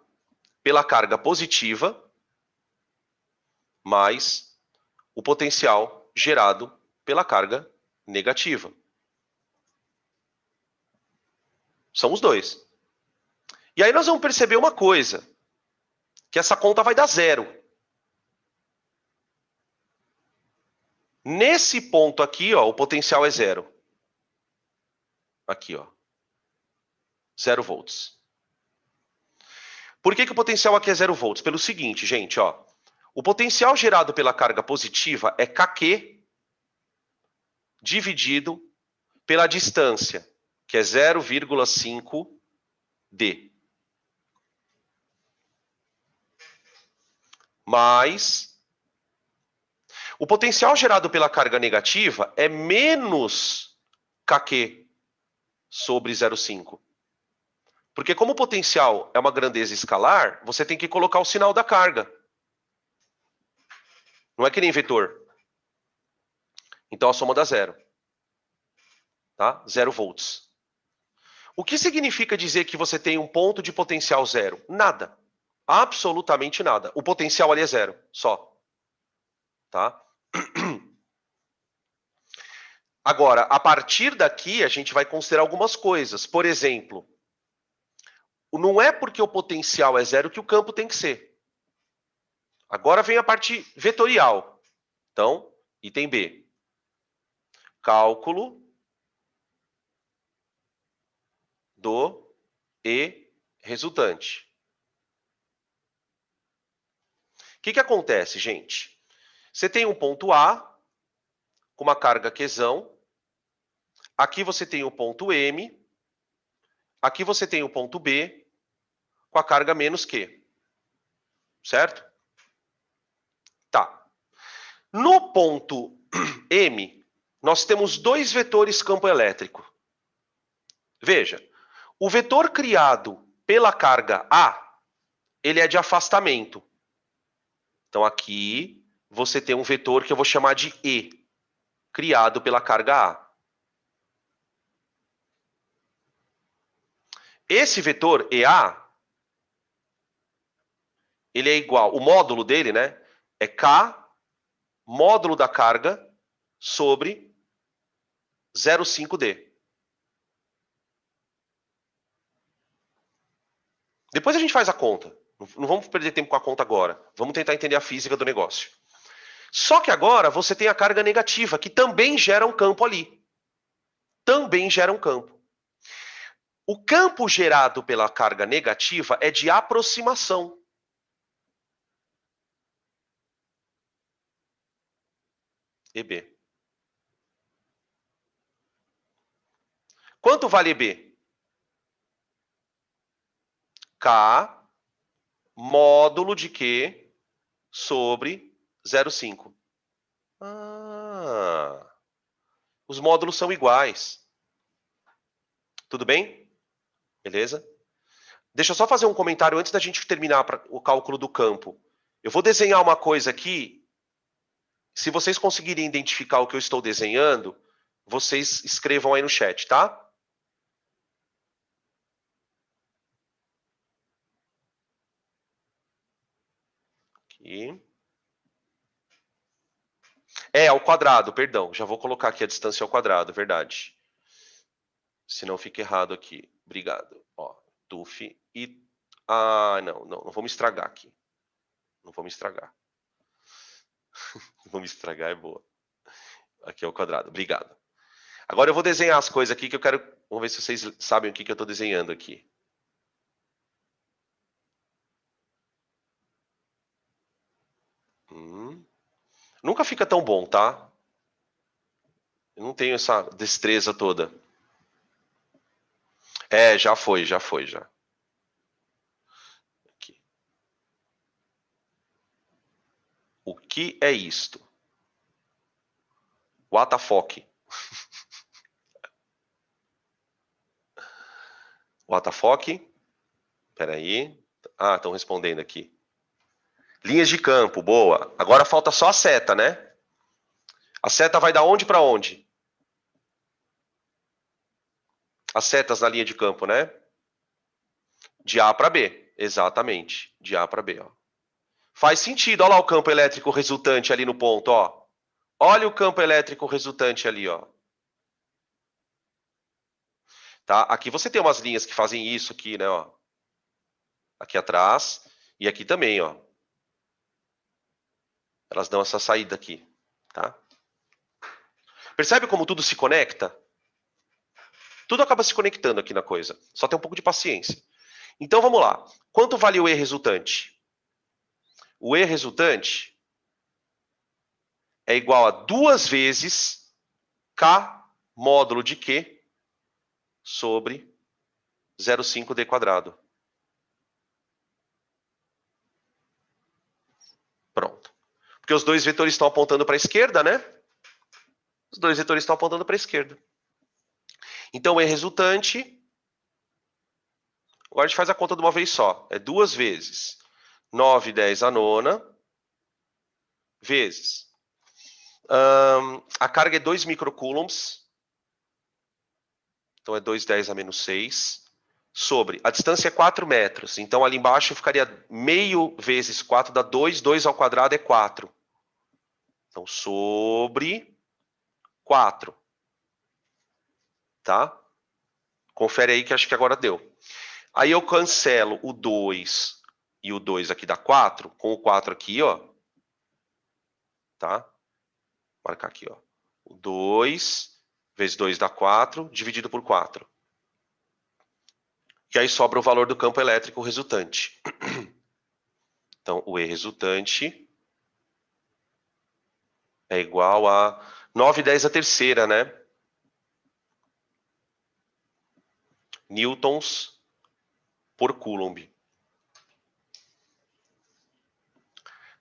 pela carga positiva mais o potencial gerado pela carga negativa. São os dois. E aí nós vamos perceber uma coisa, que essa conta vai dar zero. Nesse ponto aqui, ó, o potencial é zero. Aqui, ó. 0 volts. Por que o potencial aqui é 0 volts? Pelo seguinte, gente, ó. O potencial gerado pela carga positiva é kq dividido pela distância, que é 0,5 d. Mais o potencial gerado pela carga negativa é menos kq sobre 0,5. Porque como o potencial é uma grandeza escalar, você tem que colocar o sinal da carga. Não é que nem vetor. Então a soma dá zero. Tá? 0 volts. O que significa dizer que você tem um ponto de potencial zero? Nada. Absolutamente nada. O potencial ali é zero, só. Tá? Agora, a partir daqui, a gente vai considerar algumas coisas. Por exemplo, não é porque o potencial é zero que o campo tem que ser. Agora vem a parte vetorial. Então, item B. Cálculo do E resultante. O que acontece, gente? Você tem um ponto A com uma carga Qzão. Aqui você tem o ponto M. Aqui você tem o ponto B com a carga menos Q. Certo? Tá. No ponto M, nós temos dois vetores campo elétrico. Veja, o vetor criado pela carga A, ele é de afastamento. Então aqui você tem um vetor que eu vou chamar de E, criado pela carga A. Esse vetor EA, ele é igual, o módulo dele, né, é K módulo da carga sobre 0,5D. Depois a gente faz a conta. Não vamos perder tempo com a conta agora. Vamos tentar entender a física do negócio. Só que agora você tem a carga negativa, que também gera um campo ali. Também gera um campo. O campo gerado pela carga negativa é de aproximação. EB. Quanto vale EB? K módulo de Q sobre 0,5. Os módulos são iguais. Tudo bem? Beleza? Deixa eu só fazer um comentário antes da gente terminar o cálculo do campo. Eu vou desenhar uma coisa aqui. Se vocês conseguirem identificar o que eu estou desenhando, vocês escrevam aí no chat, tá? Aqui. É, ao quadrado, perdão. Já vou colocar aqui a distância ao quadrado, verdade. Senão fica errado aqui. Obrigado. Ó, tuf e... Ah, não vou me estragar aqui. Não vou me estragar. Não vou me estragar, é boa. Aqui é o quadrado, obrigado. Agora eu vou desenhar as coisas aqui que eu quero... Vamos ver se vocês sabem o que eu estou desenhando aqui. Nunca fica tão bom, tá? Eu não tenho essa destreza toda. É, já foi, já. Aqui. O que é isto? What the fuck? What the fuck? Peraí. Ah, estão respondendo aqui. Linhas de campo, boa. Agora falta só a seta, né? A seta vai da onde para onde? As setas na linha de campo, né? De A para B, exatamente. De A para B, ó. Faz sentido, olha lá o campo elétrico resultante ali no ponto, ó. Olha o campo elétrico resultante ali, ó. Tá? Aqui você tem umas linhas que fazem isso aqui, né, ó. Aqui atrás e aqui também, ó. Elas dão essa saída aqui, tá? Percebe como tudo se conecta? Tudo acaba se conectando aqui na coisa. Só tem um pouco de paciência. Então vamos lá. Quanto vale o E resultante? O E resultante é igual a 2 vezes K módulo de Q sobre 0,5D quadrado. Pronto. Porque os dois vetores estão apontando para a esquerda, né? Os dois vetores estão apontando para a esquerda. Então, o E resultante... Agora a gente faz a conta de uma vez só. É 2 vezes 9/10 a nona vezes... a carga é 2 microcoulombs. Então, é 2/10 a menos 6. Sobre... A distância é 4 metros. Então, ali embaixo ficaria meio vezes 4 dá 2. 2 ao quadrado é 4. Então, sobre 4. Tá? Confere aí que acho que agora deu. Aí eu cancelo o 2 e o 2 aqui dá 4, com o 4 aqui, ó. Tá? Vou marcar aqui, ó. O 2 vezes 2 dá 4, dividido por 4. E aí sobra o valor do campo elétrico resultante. Então, o E resultante é igual a 9/10 a terceira, né? Newtons por Coulomb.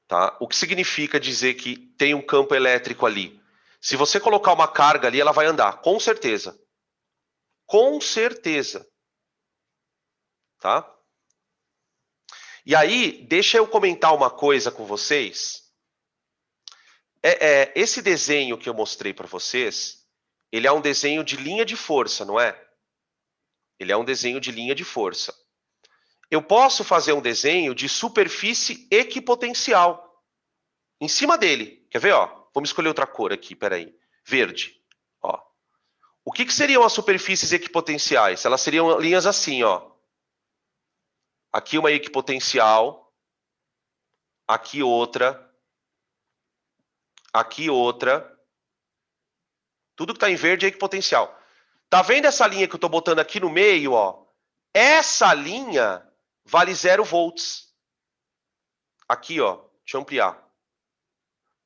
Tá? O que significa dizer que tem um campo elétrico ali? Se você colocar uma carga ali, ela vai andar, com certeza. Com certeza. Tá? E aí, deixa eu comentar uma coisa com vocês. Esse desenho que eu mostrei para vocês, ele é um desenho de linha de força, não é? Ele é um desenho de linha de força. Eu posso fazer um desenho de superfície equipotencial em cima dele. Quer ver? Ó? Vamos escolher outra cor aqui, peraí. Verde. Ó. O que seriam as superfícies equipotenciais? Elas seriam linhas assim, ó. Aqui uma equipotencial, aqui outra, aqui outra. Tudo que está em verde é equipotencial. Tá vendo essa linha que eu estou botando aqui no meio, ó? Essa linha vale 0 volts. Aqui, ó. Deixa eu ampliar.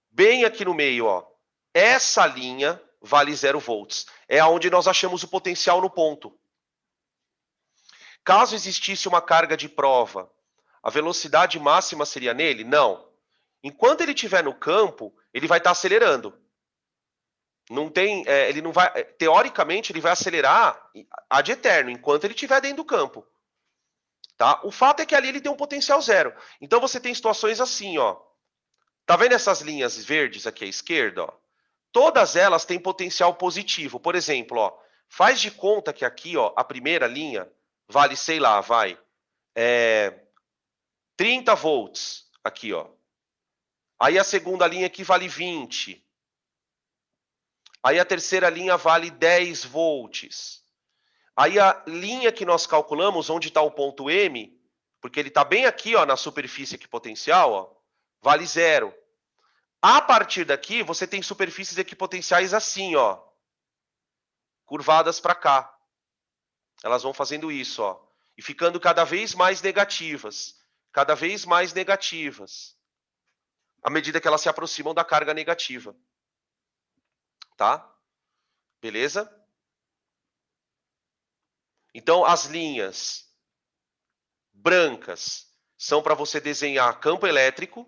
Bem aqui no meio, ó. Essa linha vale 0 volts. É onde nós achamos o potencial no ponto. Caso existisse uma carga de prova, a velocidade máxima seria nele? Não. Enquanto ele estiver no campo, ele vai estar acelerando. Não tem, ele não vai, teoricamente, ele vai acelerar ad eterno, enquanto ele estiver dentro do campo. Tá? O fato é que ali ele tem um potencial zero. Então você tem situações assim, ó. Tá vendo essas linhas verdes aqui à esquerda, ó? Todas elas têm potencial positivo. Por exemplo, ó, faz de conta que aqui, ó, a primeira linha vale, sei lá, vai 30 volts aqui, ó. Aí a segunda linha aqui vale 20. Aí a terceira linha vale 10 volts. Aí a linha que nós calculamos, onde está o ponto M, porque ele está bem aqui, ó, na superfície equipotencial, ó, vale 0. A partir daqui, você tem superfícies equipotenciais assim, ó, curvadas para cá. Elas vão fazendo isso, ó, e ficando cada vez mais negativas, cada vez mais negativas, à medida que elas se aproximam da carga negativa. Tá? Beleza? Então, as linhas brancas são para você desenhar campo elétrico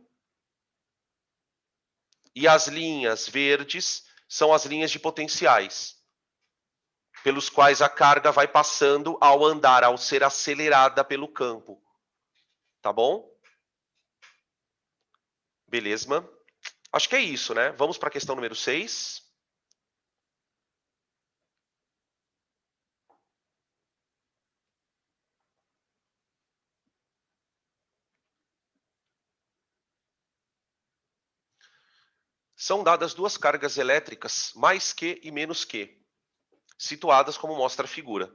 e as linhas verdes são as linhas de potenciais, pelos quais a carga vai passando ao andar, ao ser acelerada pelo campo. Tá bom? Beleza? Acho que é isso, né? Vamos para a questão número 6. São dadas duas cargas elétricas, mais Q e menos Q, situadas como mostra a figura.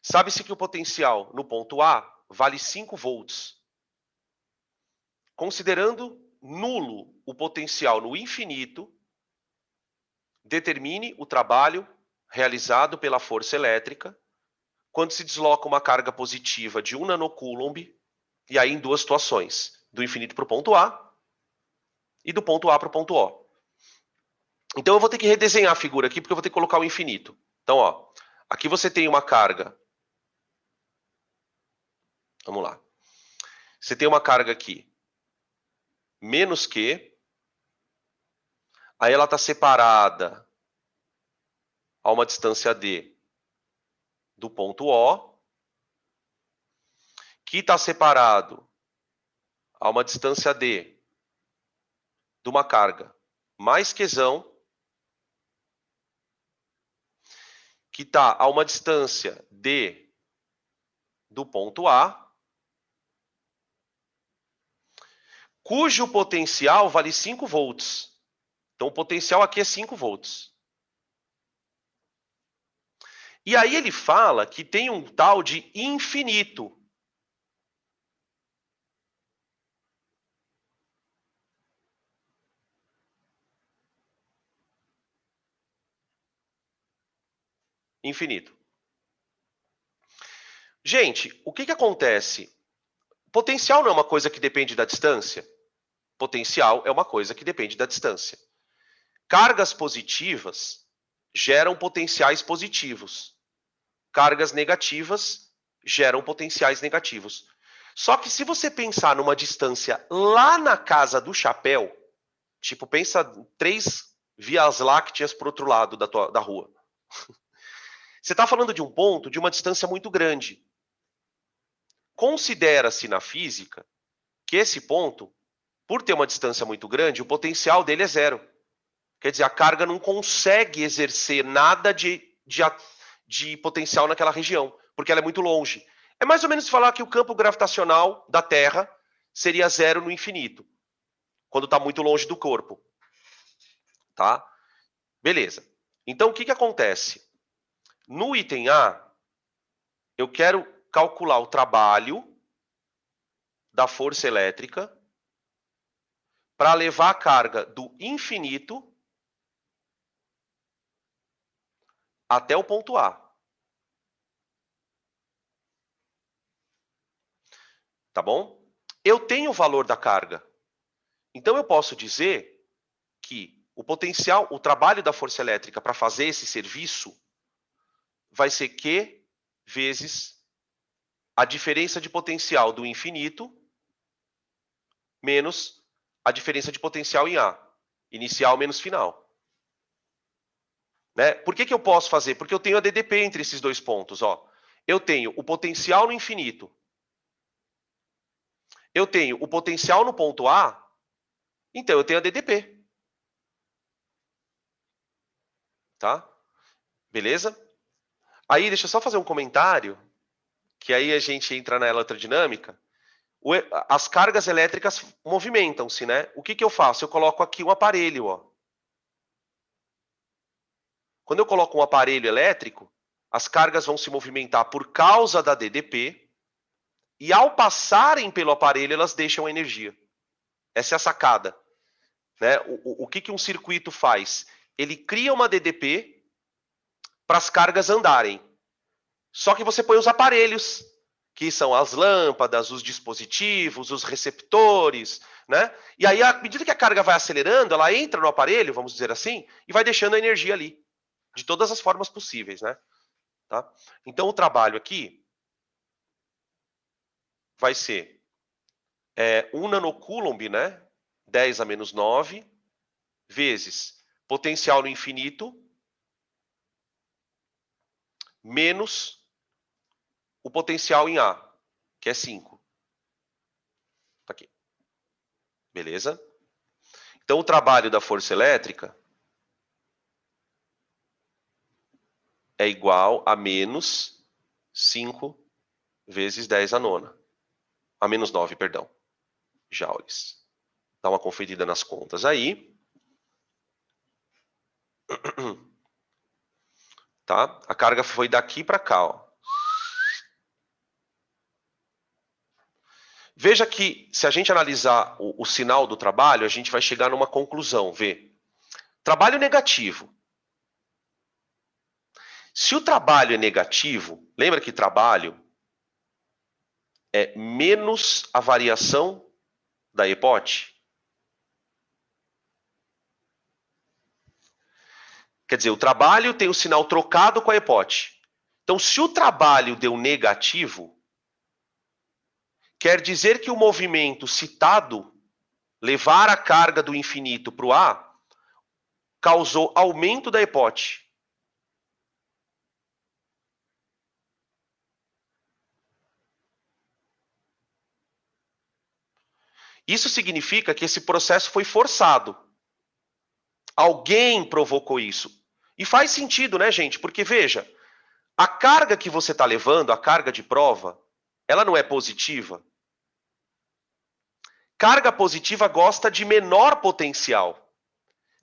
Sabe-se que o potencial no ponto A vale 5 volts. Considerando nulo o potencial no infinito, determine o trabalho realizado pela força elétrica quando se desloca uma carga positiva de 1 nanocoulomb, e aí em duas situações, do infinito para o ponto A e do ponto A para o ponto O. Então eu vou ter que redesenhar a figura aqui, porque eu vou ter que colocar o infinito. Então, ó, aqui você tem uma carga. Vamos lá. Você tem uma carga aqui, menos Q. Aí ela está separada a uma distância D do ponto O, que está separado a uma distância D de uma carga mais Qzão, que está a uma distância D do ponto A, cujo potencial vale 5 volts. Então, o potencial aqui é 5 volts. E aí ele fala que tem um tal de infinito. Infinito. Gente, o que acontece? Potencial não é uma coisa que depende da distância? Potencial é uma coisa que depende da distância. Cargas positivas geram potenciais positivos. Cargas negativas geram potenciais negativos. Só que se você pensar numa distância lá na casa do chapéu, tipo, pensa 3 vias lácteas para o outro lado da rua. Você está falando de um ponto de uma distância muito grande. Considera-se na física que esse ponto, por ter uma distância muito grande, o potencial dele é 0. Quer dizer, a carga não consegue exercer nada de potencial naquela região, porque ela é muito longe. É mais ou menos falar que o campo gravitacional da Terra seria 0 no infinito, quando está muito longe do corpo. Tá? Beleza. Então, o que acontece? No item A, eu quero calcular o trabalho da força elétrica para levar a carga do infinito até o ponto A. Tá bom? Eu tenho o valor da carga. Então eu posso dizer que o potencial, o trabalho da força elétrica para fazer esse serviço vai ser Q vezes a diferença de potencial do infinito menos a diferença de potencial em A. Inicial menos final. Né? Por que eu posso fazer? Porque eu tenho a DDP entre esses dois pontos. Ó. Eu tenho o potencial no infinito. Eu tenho o potencial no ponto A. Então eu tenho a DDP. Tá? Beleza? Aí deixa eu só fazer um comentário, que aí a gente entra na eletrodinâmica. As cargas elétricas movimentam-se, né? O que eu faço? Eu coloco aqui um aparelho, ó. Quando eu coloco um aparelho elétrico, as cargas vão se movimentar por causa da DDP, e ao passarem pelo aparelho, elas deixam energia. Essa é a sacada. Né? O que um circuito faz? Ele cria uma DDP para as cargas andarem. Só que você põe os aparelhos, que são as lâmpadas, os dispositivos, os receptores, né? E aí, à medida que a carga vai acelerando, ela entra no aparelho, vamos dizer assim, e vai deixando a energia ali, de todas as formas possíveis, né? Tá? Então, o trabalho aqui vai ser 1 nanocoulomb, né? 10 a menos 9, vezes potencial no infinito, menos o potencial em A, que é 5. Tá aqui. Beleza? Então, o trabalho da força elétrica é igual a menos 5 vezes 10 a nona. A menos 9, perdão. Joules. Dá uma conferida nas contas aí. Tá? A carga foi daqui para cá, ó. Veja que, se a gente analisar o sinal do trabalho, a gente vai chegar numa conclusão, vê. Trabalho negativo. Se o trabalho é negativo, lembra que trabalho é menos a variação da EPOT? Quer dizer, o trabalho tem o sinal trocado com a EPOT. Então, se o trabalho deu negativo, quer dizer que o movimento citado, levar a carga do infinito para o A, causou aumento da EPOT. Isso significa que esse processo foi forçado. Alguém provocou isso. E faz sentido, né, gente? Porque, veja, a carga que você está levando, a carga de prova, ela não é positiva. Carga positiva gosta de menor potencial.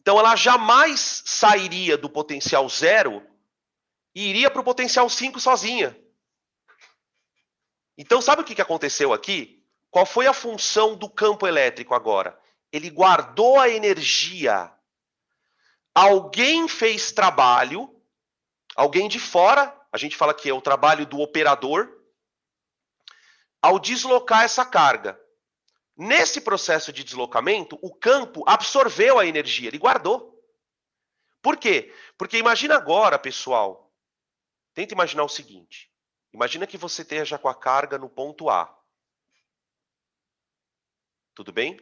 Então, ela jamais sairia do potencial 0 e iria para o potencial 5 sozinha. Então, sabe o que aconteceu aqui? Qual foi a função do campo elétrico agora? Ele guardou a energia. Alguém fez trabalho, alguém de fora, a gente fala que é o trabalho do operador, ao deslocar essa carga. Nesse processo de deslocamento, o campo absorveu a energia, ele guardou. Por quê? Porque imagina agora, pessoal, tenta imaginar o seguinte. Imagina que você esteja com a carga no ponto A. Tudo bem?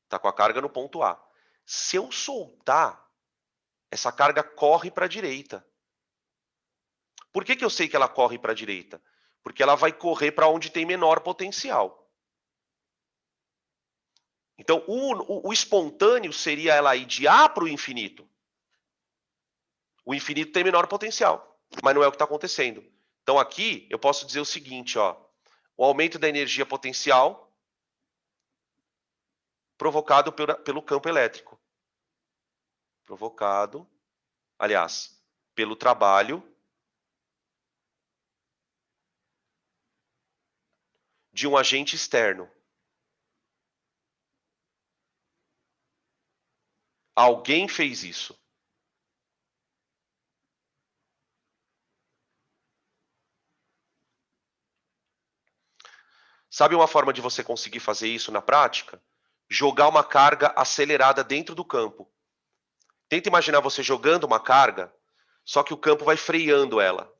Está com a carga no ponto A. Se eu soltar, essa carga corre para a direita. Por que eu sei que ela corre para a direita? Porque ela vai correr para onde tem menor potencial. Então, o espontâneo seria ela ir de A para o infinito. O infinito tem menor potencial, mas não é o que está acontecendo. Então, aqui, eu posso dizer o seguinte, ó. O aumento da energia potencial provocado pelo campo elétrico. Provocado, aliás, pelo trabalho de um agente externo. Alguém fez isso. Sabe uma forma de você conseguir fazer isso na prática? Jogar uma carga acelerada dentro do campo. Tenta imaginar você jogando uma carga, só que o campo vai freando ela.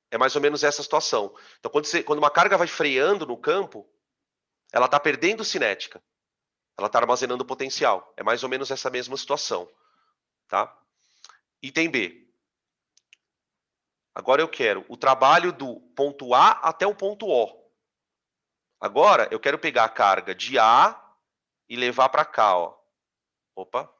É mais ou menos essa situação. Então, quando uma carga vai freando no campo, ela está perdendo cinética. Ela está armazenando potencial. É mais ou menos essa mesma situação. Tá? Item B. Agora eu quero o trabalho do ponto A até o ponto O. Agora eu quero pegar a carga de A e levar para cá. Ó. Opa.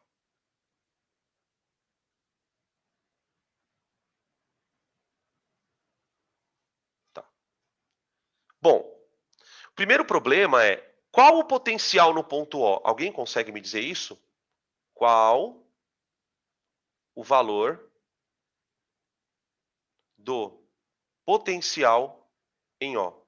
Tá. Bom, o primeiro problema é qual o potencial no ponto O? Alguém consegue me dizer isso? Qual o valor do potencial em O.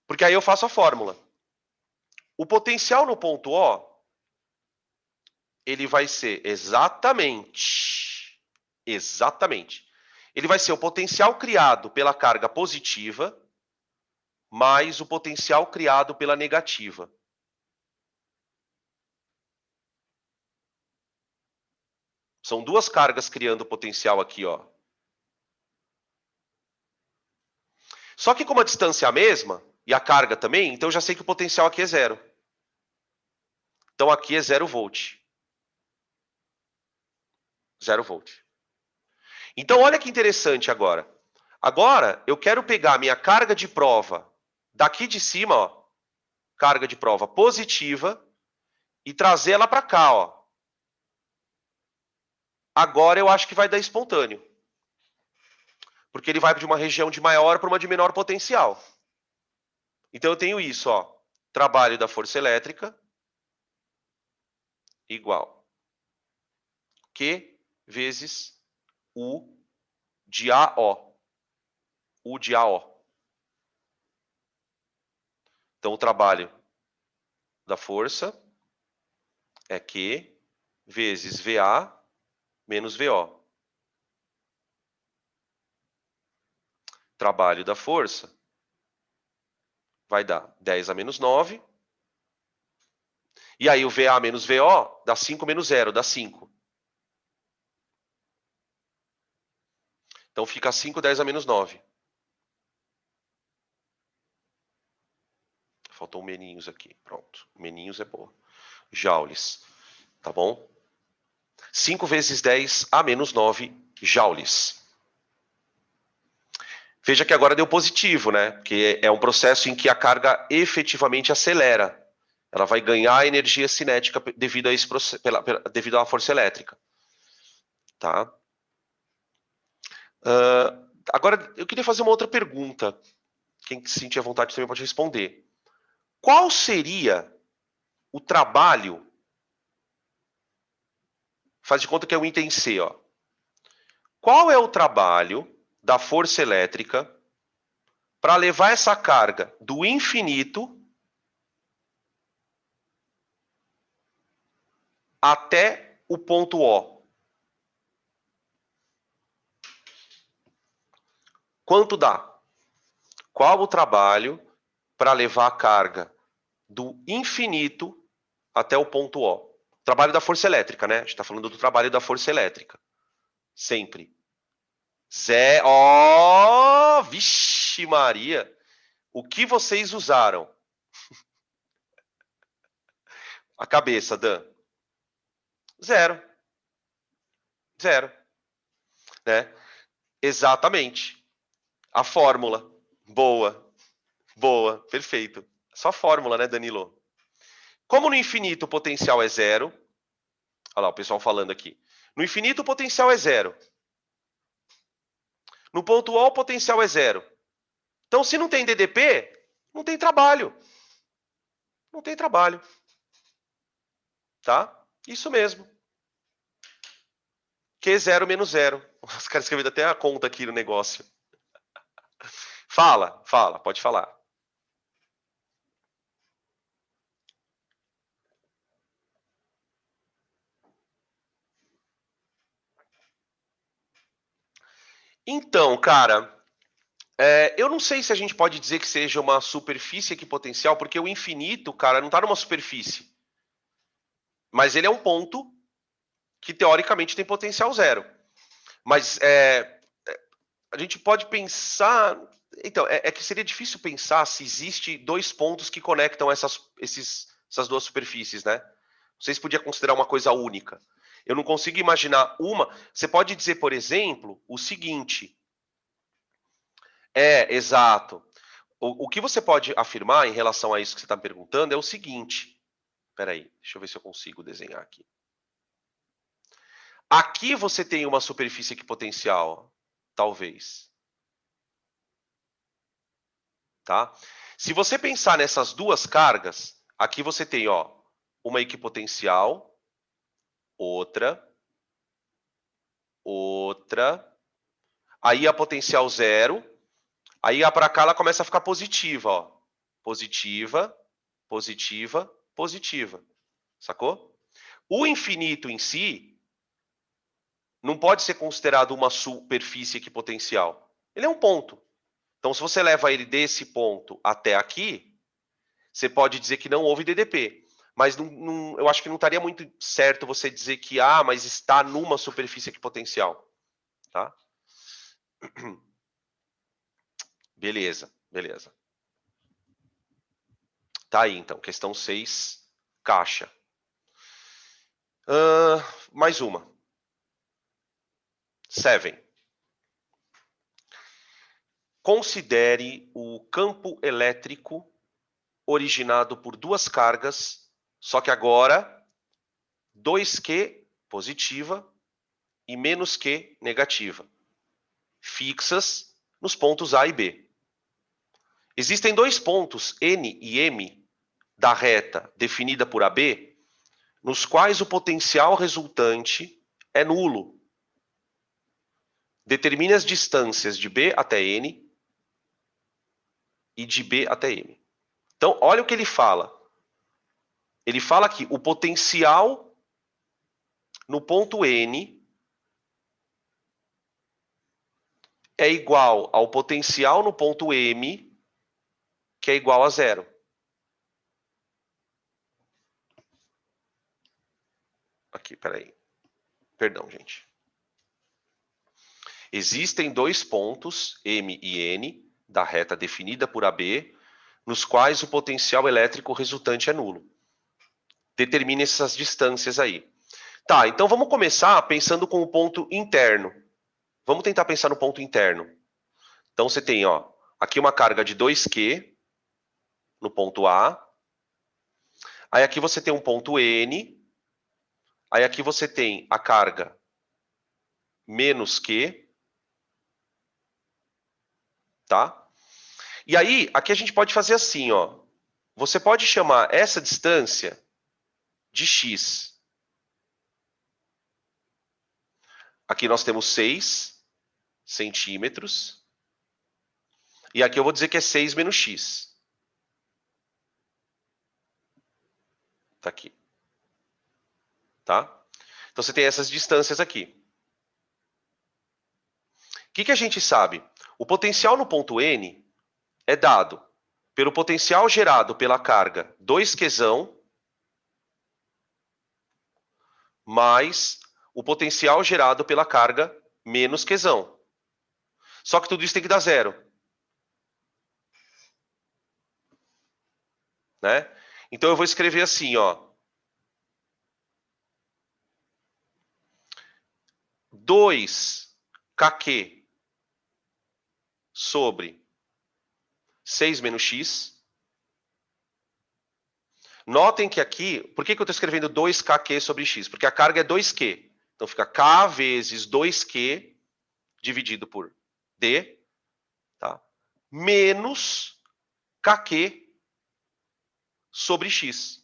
Porque aí eu faço a fórmula. O potencial no ponto O, ele vai ser exatamente, ele vai ser o potencial criado pela carga positiva mais o potencial criado pela negativa. São duas cargas criando potencial aqui, ó. Só que como a distância é a mesma, e a carga também, então eu já sei que o potencial aqui é zero. Então aqui é 0 volt. 0 volt. Então olha que interessante agora. Agora eu quero pegar a minha carga de prova daqui de cima, ó, carga de prova positiva, e trazer ela para cá, ó. Agora eu acho que vai dar espontâneo. Porque ele vai de uma região de maior para uma de menor potencial. Então eu tenho isso, ó. Trabalho da força elétrica igual Q vezes U de AO. U de AO. Então o trabalho da força é Q vezes VA menos VO. Trabalho da força vai dar 10 a menos 9. E aí o VA menos VO dá 5 menos 0, dá 5. Então fica 5, 10 a menos 9. Faltou um meninhos aqui. Pronto. Meninhos é boa. Joules. Tá bom? 5 vezes 10 a menos 9 joules. Veja que agora deu positivo, né? Porque é um processo em que a carga efetivamente acelera. Ela vai ganhar energia cinética devido a esse processo, devido à força elétrica. Tá? Agora, eu queria fazer uma outra pergunta. Quem se sentir à vontade também pode responder. Qual seria o trabalho? Faz de conta que é o item C, ó. Qual é o trabalho da força elétrica para levar essa carga do infinito até o ponto O? Quanto dá? Qual o trabalho para levar a carga do infinito até o ponto O? Trabalho da força elétrica, né? A gente está falando do trabalho da força elétrica. Sempre. Zé, ó, vixe Maria. O que vocês usaram? A cabeça, Dan. Zero. Zero. Né? Exatamente. A fórmula. Boa. Boa. Perfeito. Só fórmula, né, Danilo? Como no infinito o potencial é zero. Olha lá o pessoal falando aqui. No infinito o potencial é zero. No ponto O o potencial é zero. Então, se não tem DDP, não tem trabalho. Não tem trabalho. Tá? Isso mesmo. Q0 menos zero. Os caras escreveram até a conta aqui no negócio. Fala, pode falar. Então, cara, eu não sei se a gente pode dizer que seja uma superfície equipotencial, porque o infinito, cara, não está numa superfície. Mas ele é um ponto que, teoricamente, tem potencial zero. Mas a gente pode pensar... Então, é que seria difícil pensar se existe dois pontos que conectam essas duas superfícies, né? Vocês podiam considerar uma coisa única. Eu não consigo imaginar uma... Você pode dizer, por exemplo, o seguinte... exato. O que você pode afirmar em relação a isso que você está me perguntando é o seguinte. Espera aí, deixa eu ver se eu consigo desenhar aqui. Aqui você tem uma superfície equipotencial, talvez. Tá? Se você pensar nessas duas cargas, aqui você tem, ó, uma equipotencial, outra, aí a potencial zero, aí para cá ela começa a ficar positiva, ó. Positiva, positiva, positiva. Sacou? O infinito em si não pode ser considerado uma superfície equipotencial. Ele é um ponto. Então, se você leva ele desse ponto até aqui, você pode dizer que não houve DDP. Mas eu acho que não estaria muito certo você dizer que, mas está numa superfície equipotencial. Tá? Beleza, beleza. Tá aí, então. Questão 6, caixa. Mais uma. 7. Considere o campo elétrico originado por duas cargas, só que agora 2Q positiva e menos Q negativa, fixas nos pontos A e B. Existem dois pontos, N e M, da reta definida por AB, nos quais o potencial resultante é nulo. Determine as distâncias de B até N e de B até M. Então, olha o que ele fala. Ele fala que o potencial no ponto N é igual ao potencial no ponto M, que é igual a zero. Aqui, peraí. Perdão, gente. Existem dois pontos, M e N, da reta definida por AB, nos quais o potencial elétrico resultante é nulo. Determine essas distâncias aí. Tá, então vamos começar pensando com o ponto interno. Vamos tentar pensar no ponto interno. Então você tem, ó, aqui uma carga de 2Q no ponto A. Aí aqui você tem um ponto N. Aí aqui você tem a carga menos Q. Tá? E aí, aqui a gente pode fazer assim, ó. Você pode chamar essa distância de x. Aqui nós temos 6 centímetros. E aqui eu vou dizer que é 6 menos x. Tá aqui. Tá? Então você tem essas distâncias aqui. O que a gente sabe? O potencial no ponto N é dado pelo potencial gerado pela carga 2Qzão mais o potencial gerado pela carga menos Qzão. Só que tudo isso tem que dar zero. Né? Então eu vou escrever assim, ó. 2kq sobre 6 menos x. Notem que aqui, por que eu estou escrevendo 2kq sobre x? Porque a carga é 2q. Então fica k vezes 2q dividido por d, tá? Menos kq sobre x.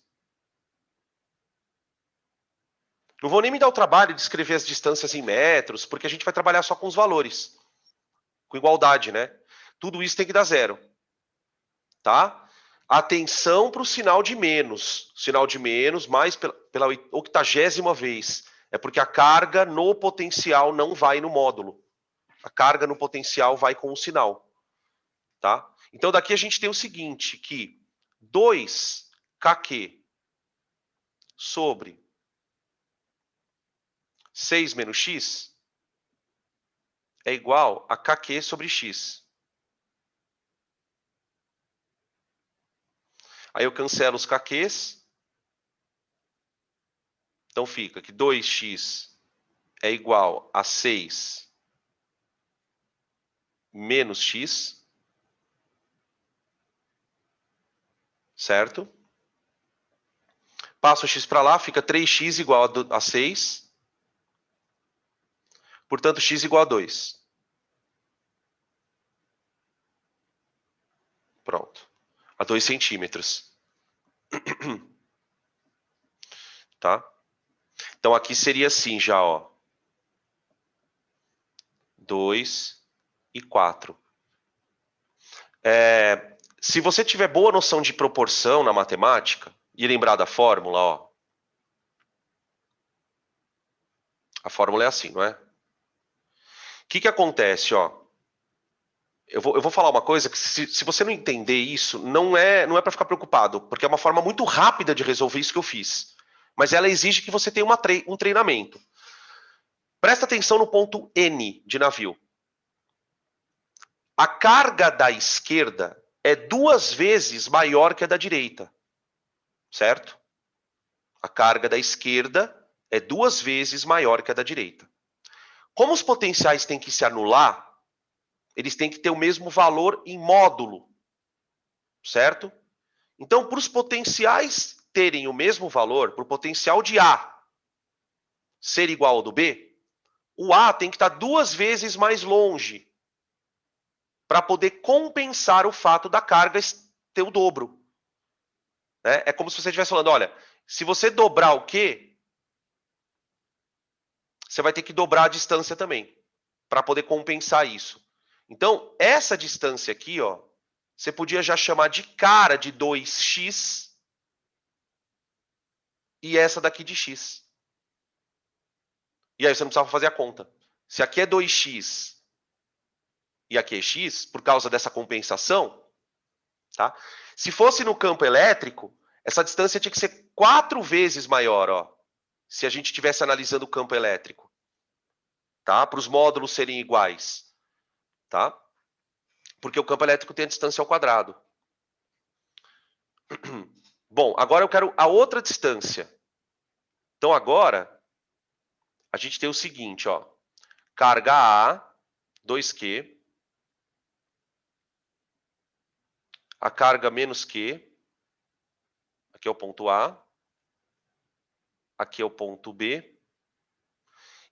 Não vou nem me dar o trabalho de escrever as distâncias em metros, porque a gente vai trabalhar só com os valores. Com igualdade, né? Tudo isso tem que dar zero. Tá? Atenção para o sinal de menos. Sinal de menos, mais pela 80ª vez. É porque a carga no potencial não vai no módulo. A carga no potencial vai com o sinal. Tá? Então, daqui a gente tem o seguinte, que 2kq sobre 6 menos x é igual a kq sobre x. Aí eu cancelo os kqs. Então fica que 2x é igual a 6 menos x. Certo? Passo o x para lá, fica 3x igual a 6. Portanto, x igual a 2. Pronto. A 2 centímetros. Tá? Então, aqui seria assim já, ó. 2 e 4. Se você tiver boa noção de proporção na matemática, e lembrar da fórmula, ó. A fórmula é assim, não é? O que acontece, ó? Eu vou falar uma coisa que se você não entender isso, não é para ficar preocupado, porque é uma forma muito rápida de resolver isso que eu fiz. Mas ela exige que você tenha um treinamento. Presta atenção no ponto N de navio. A carga da esquerda é 2 vezes maior que a da direita. Certo? A carga da esquerda é 2 vezes maior que a da direita. Como os potenciais têm que se anular, eles têm que ter o mesmo valor em módulo. Certo? Então, para os potenciais terem o mesmo valor, para o potencial de A ser igual ao do B, o A tem que estar 2 vezes mais longe para poder compensar o fato da carga ter o dobro. Né? É como se você estivesse falando, olha, se você dobrar o Q, você vai ter que dobrar a distância também, para poder compensar isso. Então, essa distância aqui, ó, você podia já chamar de cara de 2x e essa daqui de x. E aí você não precisava fazer a conta. Se aqui é 2x e aqui é x, por causa dessa compensação, tá? Se fosse no campo elétrico, essa distância tinha que ser 4 vezes maior, ó, se a gente estivesse analisando o campo elétrico, tá? Para os módulos serem iguais, tá? Porque o campo elétrico tem a distância ao quadrado. Bom, agora eu quero a outra distância. Então agora a gente tem o seguinte, ó, carga A, 2Q, a carga menos Q, aqui é o ponto A, aqui é o ponto B,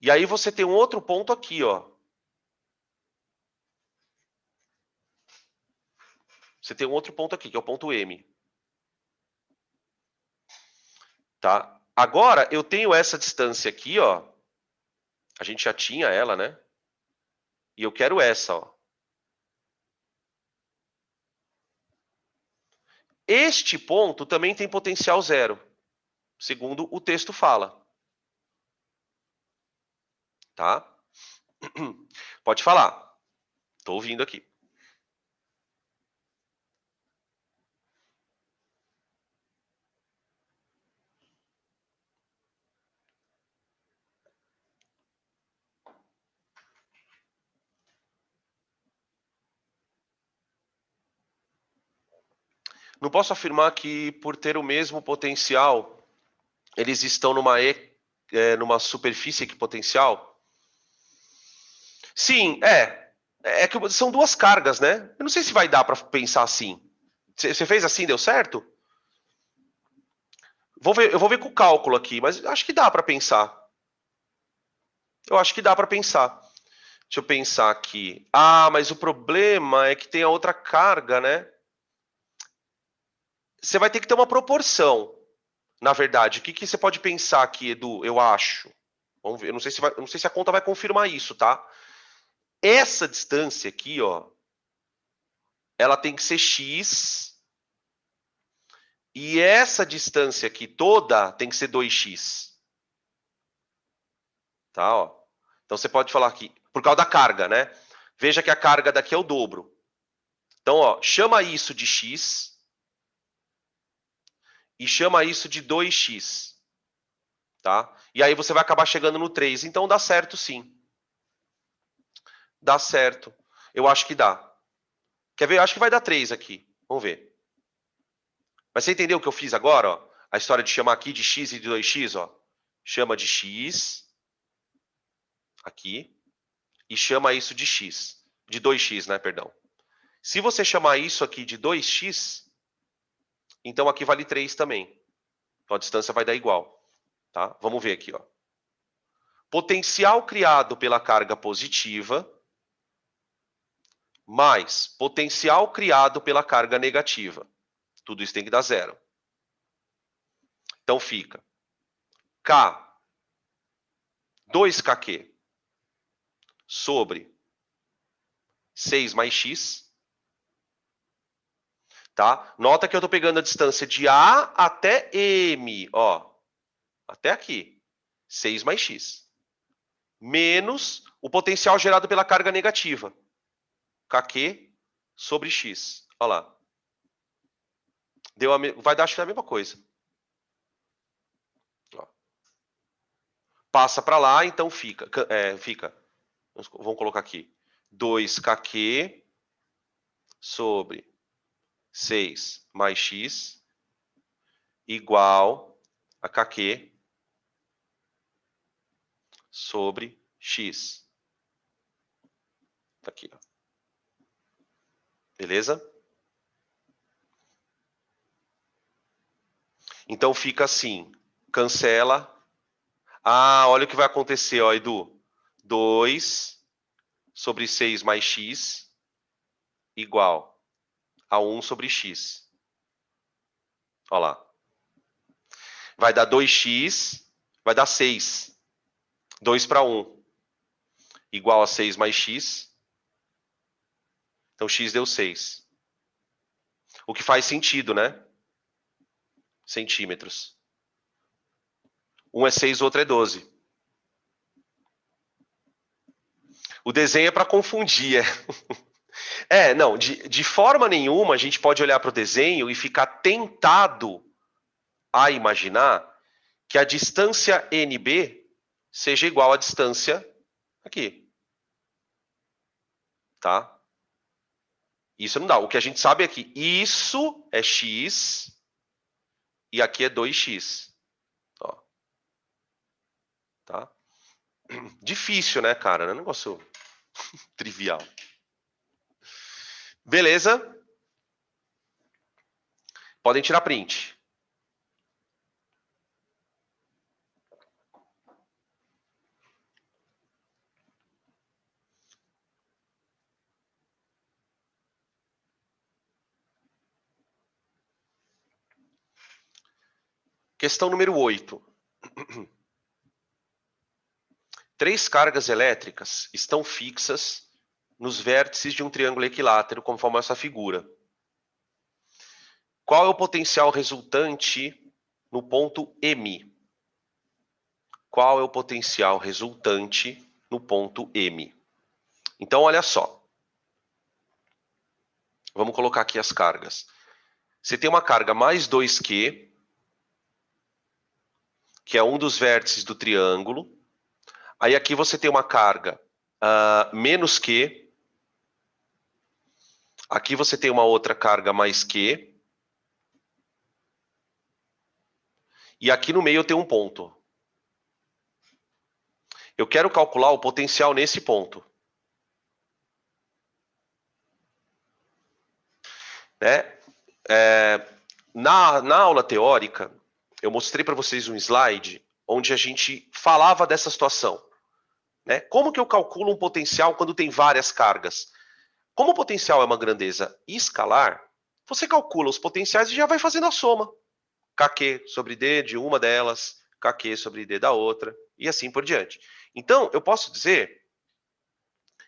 e aí você tem um outro ponto aqui, ó. Você tem um outro ponto aqui, que é o ponto M. Tá? Agora, eu tenho essa distância aqui, ó. A gente já tinha ela, né? E eu quero essa, ó. Este ponto também tem potencial zero, segundo o texto fala. Tá? Pode falar. Estou ouvindo aqui. Não posso afirmar que, por ter o mesmo potencial, eles estão numa superfície equipotencial? Sim, é que são duas cargas, né? Eu não sei se vai dar para pensar assim. Você fez assim, deu certo? Eu vou ver com o cálculo aqui, mas acho que dá para pensar. Eu acho que dá para pensar. Deixa eu pensar aqui. Ah, mas o problema é que tem a outra carga, né? Você vai ter que ter uma proporção, na verdade. O que você pode pensar aqui, Edu? Eu acho. Vamos ver. Eu não sei se a conta vai confirmar isso, tá? Essa distância aqui, ó, ela tem que ser x. E essa distância aqui toda tem que ser 2x. Tá, ó. Então você pode falar aqui, por causa da carga, né? Veja que a carga daqui é o dobro. Então, ó, chama isso de x e chama isso de 2x. Tá? E aí você vai acabar chegando no 3. Então dá certo sim. Dá certo. Eu acho que dá. Quer ver? Eu acho que vai dar 3 aqui. Vamos ver. Mas você entendeu o que eu fiz agora? Ó? A história de chamar aqui de x e de 2x, ó. Chama de x aqui e chama isso de x. De 2x, né? Perdão. Se você chamar isso aqui de 2x, então aqui vale 3 também. Então a distância vai dar igual. Tá? Vamos ver aqui. Ó. Potencial criado pela carga positiva mais potencial criado pela carga negativa. Tudo isso tem que dar zero. Então fica K, 2kq, sobre 6 mais x. Tá? Nota que eu estou pegando a distância de A até M. Ó, até aqui. 6 mais x. Menos o potencial gerado pela carga negativa. kq sobre x. Olha lá. Vai dar, acho que é a mesma coisa. Ó. Passa para lá, então fica. Vamos colocar aqui. 2kq sobre 6 mais x igual a kq sobre x. Tá aqui, ó. Beleza? Então fica assim, cancela. Ah, olha o que vai acontecer, ó, Edu. 2 sobre 6 mais x igual a 1 sobre x. Olha lá. Vai dar 2x, vai dar 6. 2 para 1 igual a 6 mais x. Então x deu 6. O que faz sentido, né? Centímetros. Um é 6, o outro é 12. O desenho é para confundir. Não, de forma nenhuma a gente pode olhar para o desenho e ficar tentado a imaginar que a distância NB seja igual à distância aqui. Tá? Isso não dá. O que a gente sabe é que isso é x e aqui é 2x. Ó. Tá? Difícil, né, cara? Não é um negócio trivial. Beleza? Podem tirar print. Questão número 8. 3 cargas elétricas estão fixas nos vértices de um triângulo equilátero, conforme essa figura. Qual é o potencial resultante no ponto M? Qual é o potencial resultante no ponto M? Então, olha só. Vamos colocar aqui as cargas. Você tem uma carga mais 2Q, que é um dos vértices do triângulo. Aí aqui você tem uma carga menos Q. Aqui você tem uma outra carga mais Q. E aqui no meio eu tenho um ponto. Eu quero calcular o potencial nesse ponto. Né? Na aula teórica, eu mostrei para vocês um slide onde a gente falava dessa situação. Né? Como que eu calculo um potencial quando tem várias cargas? Como o potencial é uma grandeza escalar, você calcula os potenciais e já vai fazendo a soma. Kq sobre D de uma delas, Kq sobre D da outra, e assim por diante. Então, eu posso dizer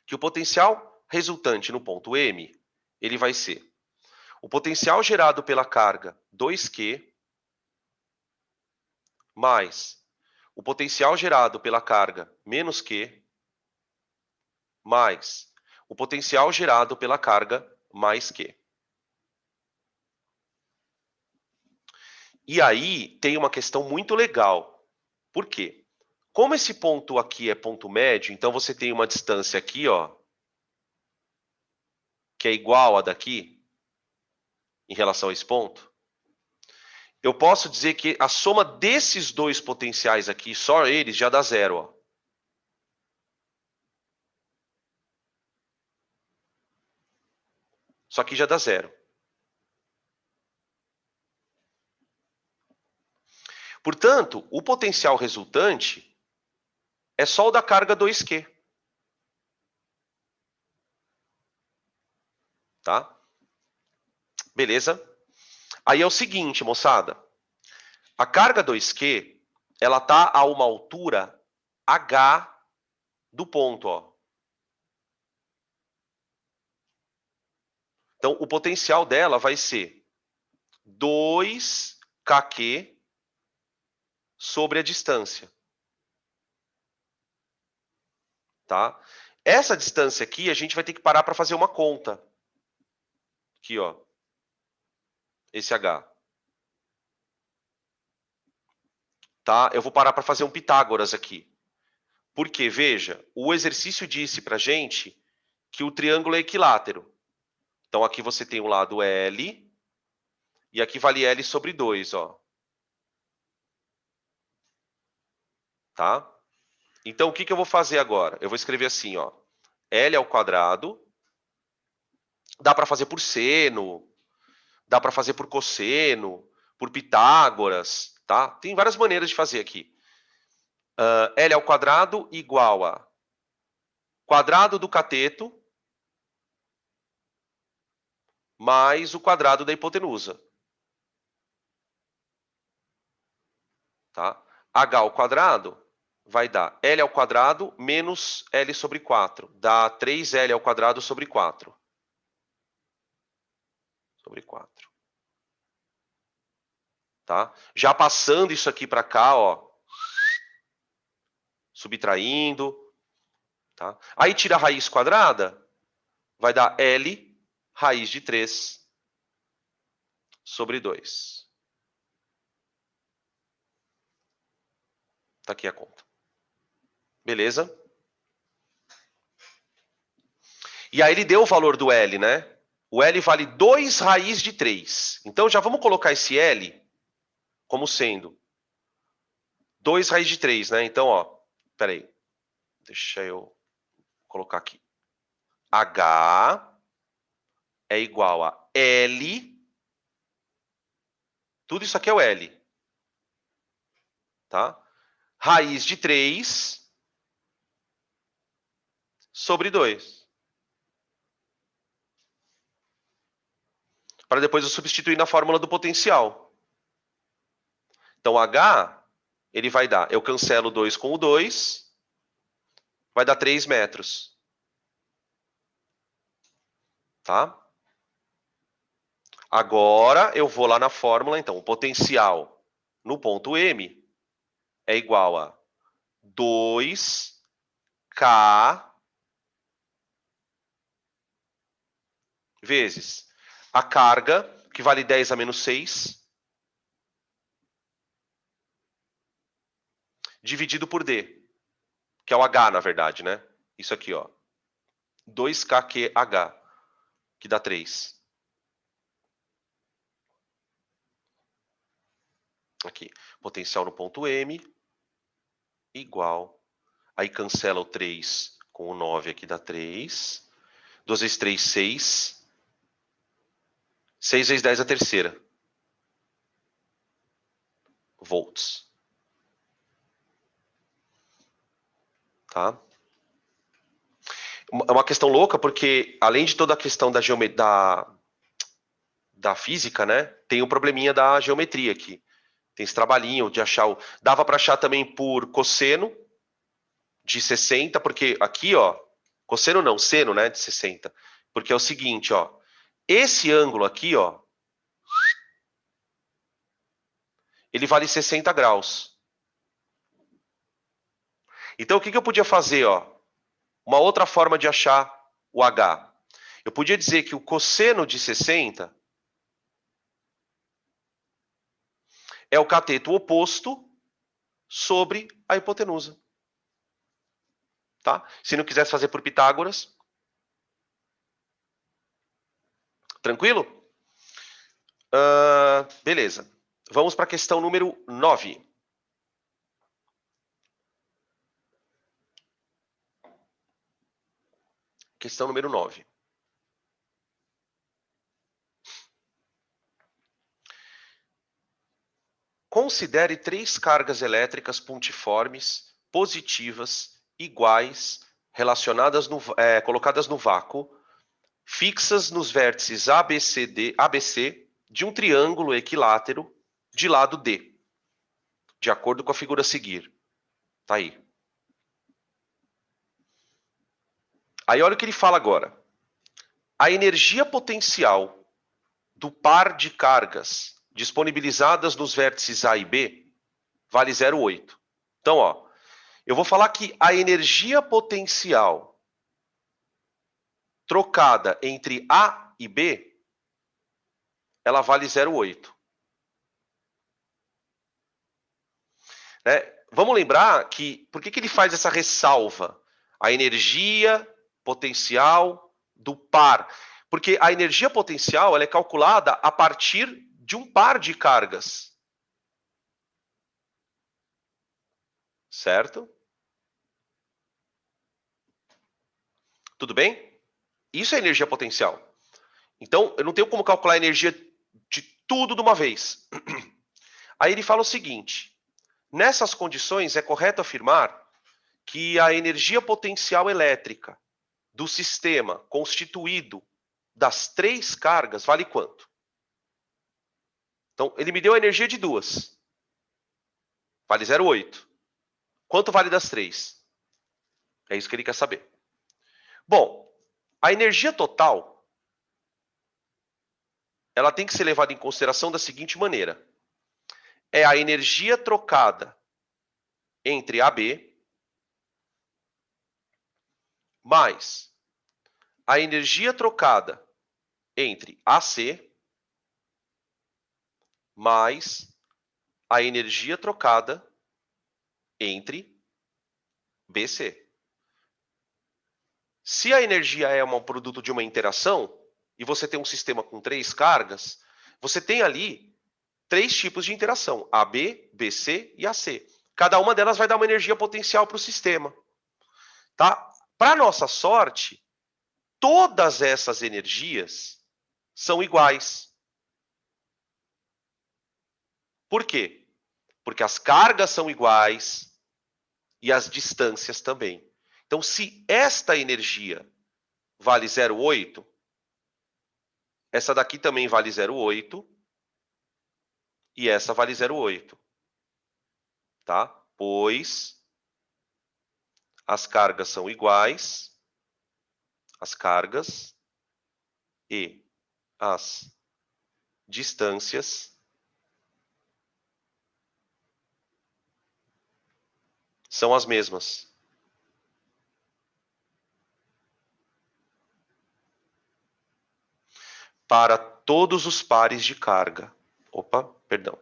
que o potencial resultante no ponto M, ele vai ser o potencial gerado pela carga 2Q mais o potencial gerado pela carga menos Q mais o potencial gerado pela carga mais Q. E aí tem uma questão muito legal. Por quê? Como esse ponto aqui é ponto médio, então você tem uma distância aqui, ó, que é igual a daqui, em relação a esse ponto. Eu posso dizer que a soma desses dois potenciais aqui, só eles, já dá zero. Ó. Só que já dá zero. Portanto, o potencial resultante é só o da carga 2Q. tá? Beleza? Aí é o seguinte, moçada. A carga 2Q, ela tá a uma altura H do ponto, ó. Então, o potencial dela vai ser 2kq sobre a distância. Tá? Essa distância aqui, a gente vai ter que parar para fazer uma conta. Aqui, ó. Esse H. Tá? Eu vou parar para fazer um Pitágoras aqui. Porque, veja, o exercício disse para gente que o triângulo é equilátero. Então, aqui você tem o lado L, e aqui vale L sobre 2, ó. Tá? Então, o que eu vou fazer agora? Eu vou escrever assim, ó. L ao quadrado. Dá para fazer por seno, dá para fazer por cosseno, por Pitágoras, tá? Tem várias maneiras de fazer aqui. L ao quadrado igual a quadrado do cateto mais o quadrado da hipotenusa. Tá? H ao quadrado vai dar L ao quadrado menos L sobre 4. Dá 3L ao quadrado sobre 4. Sobre 4. Tá? Já passando isso aqui para cá, ó. Subtraindo. Tá? Aí tira a raiz quadrada, vai dar L raiz de 3 sobre 2. Tá aqui a conta. Beleza? E aí ele deu o valor do L, né? O L vale 2 raiz de 3. Então já vamos colocar esse L como sendo 2 raiz de 3, né? Então, ó, peraí. Deixa eu colocar aqui. H é igual a L. Tudo isso aqui é o L. Tá? Raiz de 3 sobre 2. Para depois eu substituir na fórmula do potencial. Então, H, ele vai dar, eu cancelo 2 com o 2, vai dar 3 metros. Tá? Agora, eu vou lá na fórmula, então, o potencial no ponto M é igual a 2K vezes a carga, que vale 10 a menos 6, dividido por D, que é o H, na verdade, né? Isso aqui, ó. 2KQH, que dá 3. Aqui, potencial no ponto M, igual. Aí cancela o 3 com o 9, aqui dá 3. 2 vezes 3, 6. 6 vezes 10 a terceira. Volts. Tá? É uma questão louca, porque além de toda a questão da da física, né? Tem o probleminha da geometria aqui. Tem esse trabalhinho de achar o... Dava para achar também por cosseno de 60, porque aqui, ó, cosseno não, seno, né, de 60. Porque é o seguinte, ó, esse ângulo aqui, ó, ele vale 60 graus. Então, o que eu podia fazer, ó? Uma outra forma de achar o H. Eu podia dizer que o cosseno de 60 é o cateto oposto sobre a hipotenusa. Tá? Se não quisesse fazer por Pitágoras. Tranquilo? Beleza. Vamos para a questão número 9. Questão número 9. Considere 3 cargas elétricas pontiformes, positivas, iguais, relacionadas colocadas no vácuo, fixas nos vértices ABC de um triângulo equilátero de lado D, de acordo com a figura a seguir. Tá aí. Aí olha o que ele fala agora. A energia potencial do par de cargas disponibilizadas nos vértices A e B vale 0,8. Então, ó, eu vou falar que a energia potencial trocada entre A e B, ela vale 0,8. Vamos lembrar que, por que ele faz essa ressalva? A energia potencial do par. Porque a energia potencial ela é calculada a partir de um par de cargas. Certo? Tudo bem? Isso é energia potencial. Então, eu não tenho como calcular a energia de tudo de uma vez. Aí ele fala o seguinte: nessas condições, é correto afirmar que a energia potencial elétrica do sistema constituído das 3 cargas vale quanto? Então, ele me deu a energia de 2. Vale 0,8. Quanto vale das 3? É isso que ele quer saber. Bom, a energia total, ela tem que ser levada em consideração da seguinte maneira. É a energia trocada entre AB mais a energia trocada entre AC mais a energia trocada entre BC. Se a energia é um produto de uma interação, e você tem um sistema com 3 cargas, você tem ali 3 tipos de interação, AB, BC e AC. Cada uma delas vai dar uma energia potencial para o sistema. Tá? Para nossa sorte, todas essas energias são iguais. Por quê? Porque as cargas são iguais e as distâncias também. Então, se esta energia vale 0,8, essa daqui também vale 0,8 e essa vale 0,8. Tá? Pois as cargas são iguais, as cargas e as distâncias são as mesmas. Para todos os pares de carga. Opa, perdão.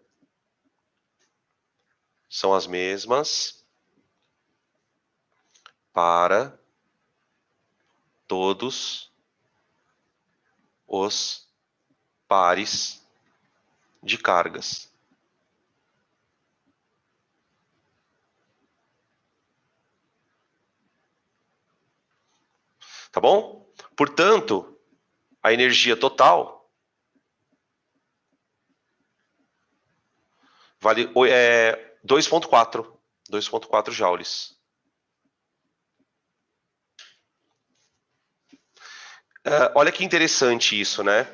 São as mesmas para todos os pares de cargas. Tá bom? Portanto, a energia total vale 2,4 joules. Olha que interessante isso, né?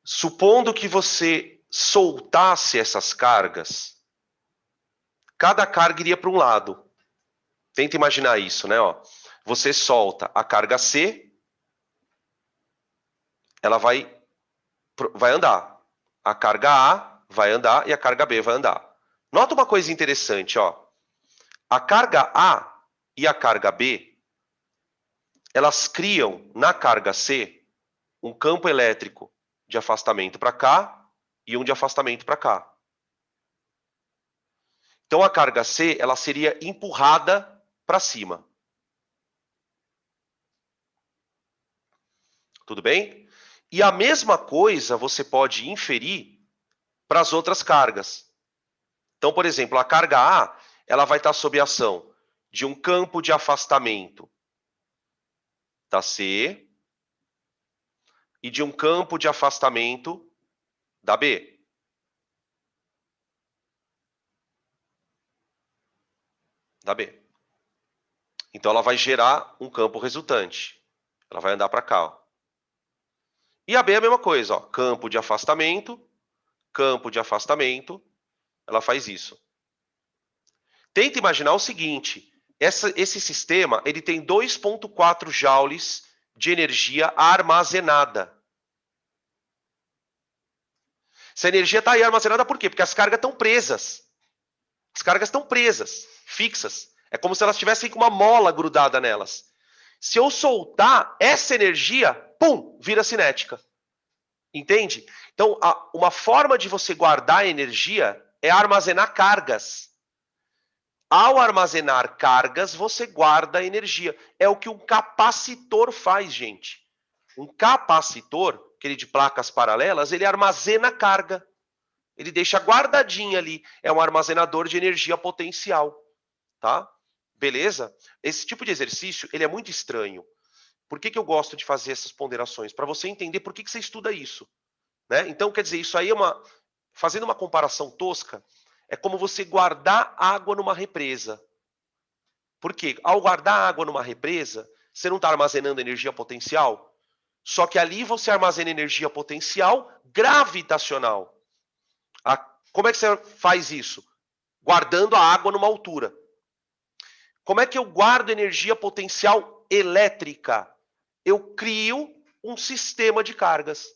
Supondo que você soltasse essas cargas, cada carga iria para um lado. Tenta imaginar isso, né? Ó, você solta a carga C, ela vai andar. A carga A vai andar e a carga B vai andar. Nota uma coisa interessante, ó. A carga A e a carga B, elas criam na carga C um campo elétrico de afastamento para cá e um de afastamento para cá. Então a carga C, ela seria empurrada para cima. Tudo bem? E a mesma coisa você pode inferir para as outras cargas. Então, por exemplo, a carga A, ela vai estar sob a ação de um campo de afastamento da C e de um campo de afastamento da B. Da B. Então, ela vai gerar um campo resultante. Ela vai andar para cá, ó. E a B é a mesma coisa, ó. Campo de afastamento, ela faz isso. Tenta imaginar o seguinte, esse sistema ele tem 2,4 joules de energia armazenada. Essa energia está aí armazenada por quê? Porque as cargas estão presas. As cargas estão presas, fixas. É como se elas tivessem com uma mola grudada nelas. Se eu soltar essa energia, pum, vira cinética. Entende? Então, uma forma de você guardar energia é armazenar cargas. Ao armazenar cargas, você guarda energia. É o que um capacitor faz, gente. Um capacitor, aquele de placas paralelas, ele armazena carga. Ele deixa guardadinha ali. É um armazenador de energia potencial. Tá? Beleza? Esse tipo de exercício, ele é muito estranho. Por que eu gosto de fazer essas ponderações? Para você entender por que você estuda isso. Né? Então, quer dizer, isso aí é fazendo uma comparação tosca, é como você guardar água numa represa. Por quê? Ao guardar água numa represa, você não está armazenando energia potencial, só que ali você armazena energia potencial gravitacional. Como é que você faz isso? Guardando a água numa altura. Como é que eu guardo energia potencial elétrica? Eu crio um sistema de cargas.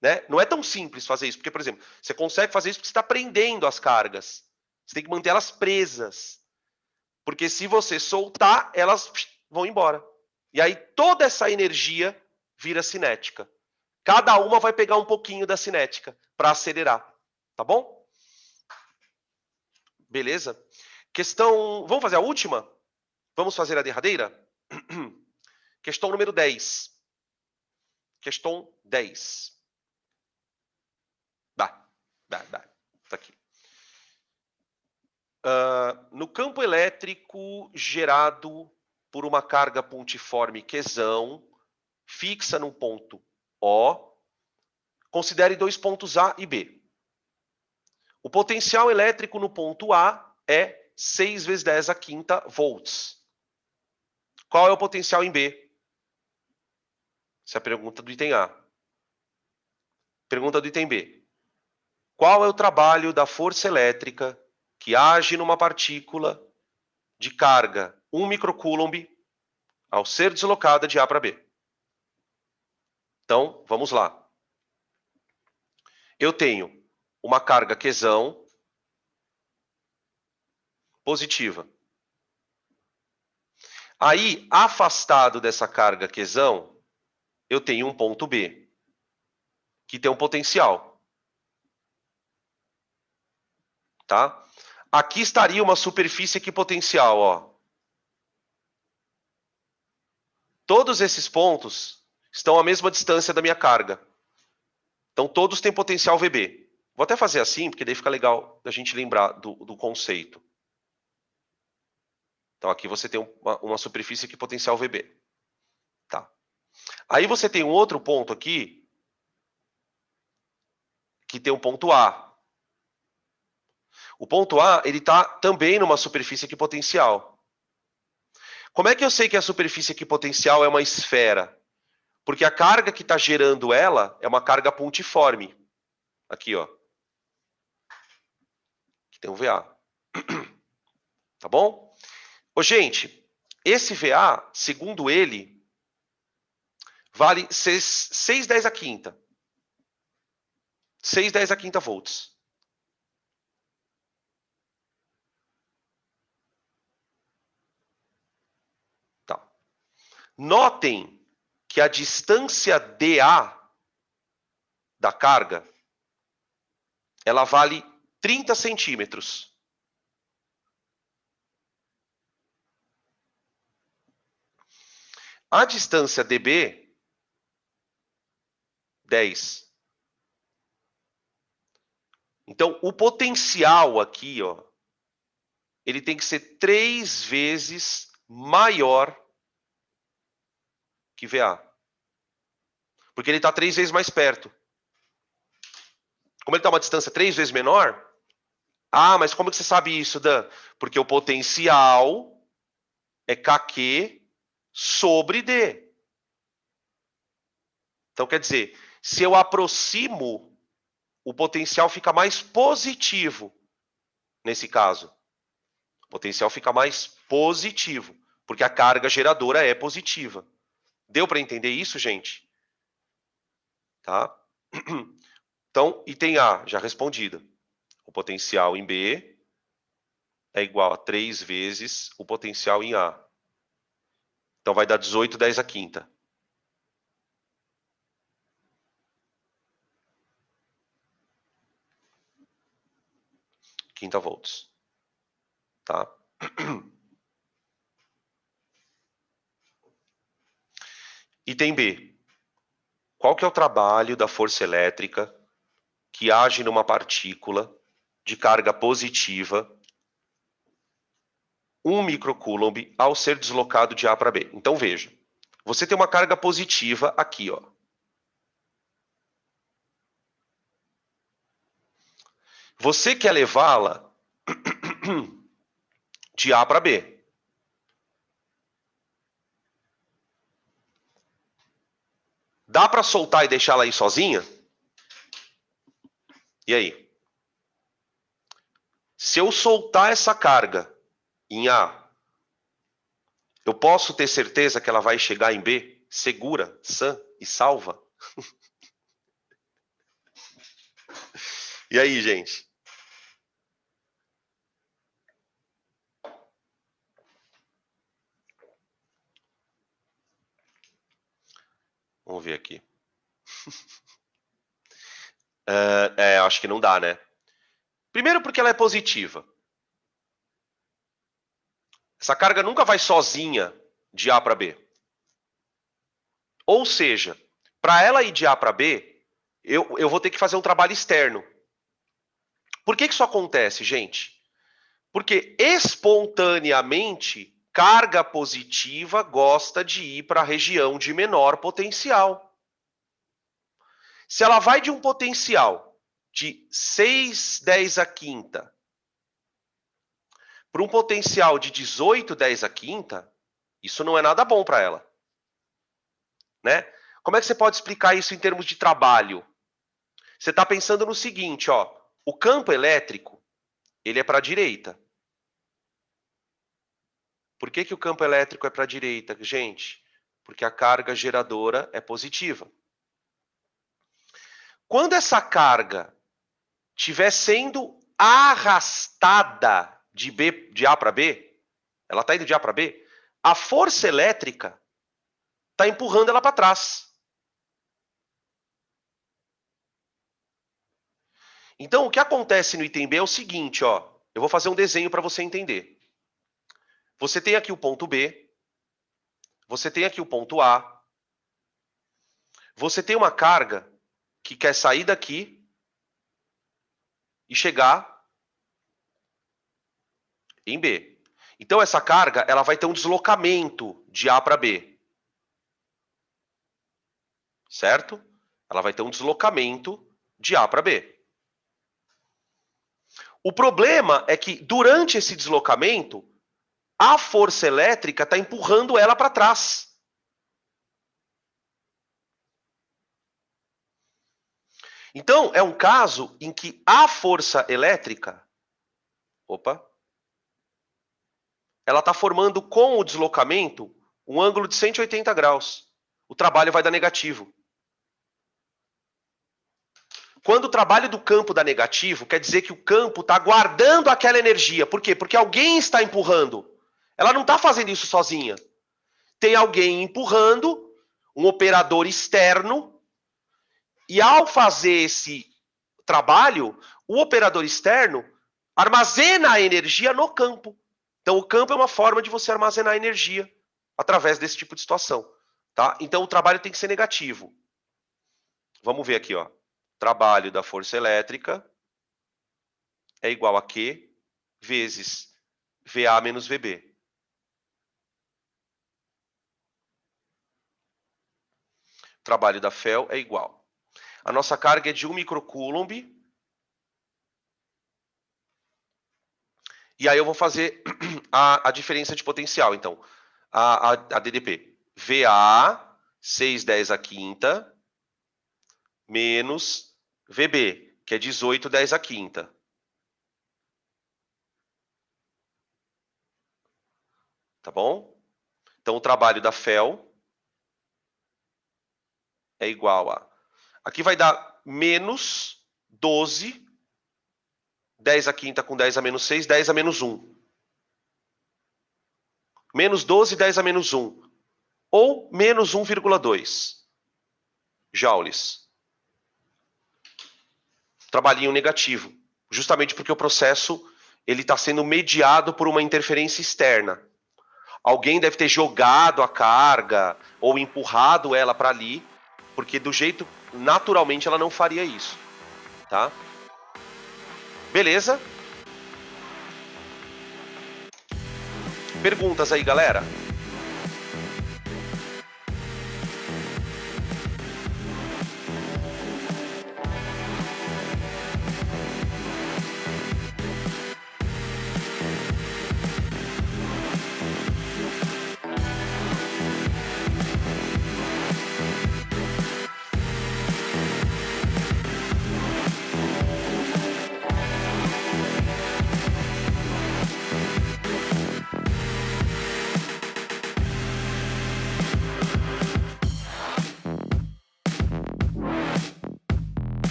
Né? Não é tão simples fazer isso, porque, por exemplo, você consegue fazer isso porque você está prendendo as cargas. Você tem que manter elas presas. Porque se você soltar, elas vão embora. E aí toda essa energia vira cinética. Cada uma vai pegar um pouquinho da cinética para acelerar. Tá bom? Beleza? Questão... Vamos fazer a última? Vamos fazer a derradeira? Questão número 10. Questão 10. Dá. Tá aqui. No campo elétrico gerado por uma carga pontiforme Qzão, fixa num ponto O, considere dois pontos A e B. O potencial elétrico no ponto A é 6 vezes 10 a quinta volts. Qual é o potencial em B? Essa é a pergunta do item A. Pergunta do item B. Qual é o trabalho da força elétrica que age numa partícula de carga 1 microcoulomb ao ser deslocada de A para B? Então, vamos lá. Eu tenho uma carga Qzão positiva. Aí, afastado dessa carga Qzão, eu tenho um ponto B, que tem um potencial. Tá? Aqui estaria uma superfície equipotencial, ó. Todos esses pontos estão à mesma distância da minha carga. Então, todos têm potencial VB. Vou até fazer assim, porque daí fica legal a gente lembrar do conceito. Então, aqui você tem uma superfície equipotencial VB. Tá. Aí você tem um outro ponto aqui, que tem um ponto A. O ponto A, ele está também numa superfície equipotencial. Como é que eu sei que a superfície equipotencial é uma esfera? Porque a carga que está gerando ela é uma carga pontiforme. Aqui, ó. Aqui tem um VA. Tá bom? Ô, gente, esse VA, segundo ele, vale 6,10 a quinta. 6,10 a quinta volts. Tá. Notem que a distância dA da carga, ela vale 30 centímetros. A distância dB, 10. Então, o potencial aqui, ó, ele tem que ser 3 vezes maior que VA. Porque ele está 3 vezes mais perto. Como ele está uma distância 3 vezes menor... Ah, mas como que você sabe isso, Dan? Porque o potencial é KQ sobre D. Então, quer dizer, se eu aproximo, o potencial fica mais positivo nesse caso. O potencial fica mais positivo, porque a carga geradora é positiva. Deu para entender isso, gente? Tá? Então, item A, já respondida. O potencial em B é igual a 3 vezes o potencial em A. Então, vai dar 18, 10 a quinta. Quinta volts. Tá? Item B. Qual que é o trabalho da força elétrica que age numa partícula de carga positiva 1 microcoulomb ao ser deslocado de A para B? Então veja, você tem uma carga positiva aqui, ó. Você quer levá-la de A para B. Dá para soltar e deixar ela aí sozinha? E aí? Se eu soltar essa carga em A, eu posso ter certeza que ela vai chegar em B segura, sã e salva? E aí, gente? Vamos ver aqui. Acho que não dá, né? Primeiro porque ela é positiva. Essa carga nunca vai sozinha de A para B. Ou seja, para ela ir de A para B, eu vou ter que fazer um trabalho externo. Por que isso acontece, gente? Porque espontaneamente, carga positiva gosta de ir para a região de menor potencial. Se ela vai de um potencial de 6, 10 a quinta para um potencial de 18, 10 a quinta, isso não é nada bom para ela. Né? Como é que você pode explicar isso em termos de trabalho? Você está pensando no seguinte, ó, o campo elétrico, ele é para a direita. Por que o campo elétrico é para a direita, gente? Porque a carga geradora é positiva. Quando essa carga estiver sendo arrastada de A para B, ela está indo de A para B, a força elétrica está empurrando ela para trás. Então, o que acontece no item B é o seguinte, ó, eu vou fazer um desenho para você entender. Você tem aqui o ponto B, você tem aqui o ponto A, você tem uma carga que quer sair daqui e chegar em B. Então, essa carga ela vai ter um deslocamento de A para B. Certo? Ela vai ter um deslocamento de A para B. O problema é que, durante esse deslocamento, a força elétrica está empurrando ela para trás. Então, é um caso em que a força elétrica, ela está formando com o deslocamento um ângulo de 180 graus. O trabalho vai dar negativo. Quando o trabalho do campo dá negativo, quer dizer que o campo está guardando aquela energia. Por quê? Porque alguém está empurrando. Ela não está fazendo isso sozinha. Tem alguém empurrando, um operador externo, e ao fazer esse trabalho, o operador externo armazena a energia no campo. Então, o campo é uma forma de você armazenar energia através desse tipo de situação. Tá? Então, o trabalho tem que ser negativo. Vamos ver aqui, ó. Trabalho da força elétrica é igual a Q vezes VA menos VB. Trabalho da FEL é igual. A nossa carga é de 1 microcoulomb. E aí eu vou fazer a diferença de potencial, então. A DDP. VA, 6, 10 a quinta, menos VB, que é 18 10 à quinta. Tá bom? Então, o trabalho da FEL é igual a... Aqui vai dar menos 12, 10 à quinta com 10 a menos 6, 10 a menos 1. Menos 12, 10 a menos 1. Ou menos 1,2 joules. Trabalhinho negativo. Justamente porque o processo ele está sendo mediado por uma interferência externa. Alguém deve ter jogado a carga ou empurrado ela para ali, porque do jeito, naturalmente, ela não faria isso. Tá? Beleza? Perguntas aí, galera?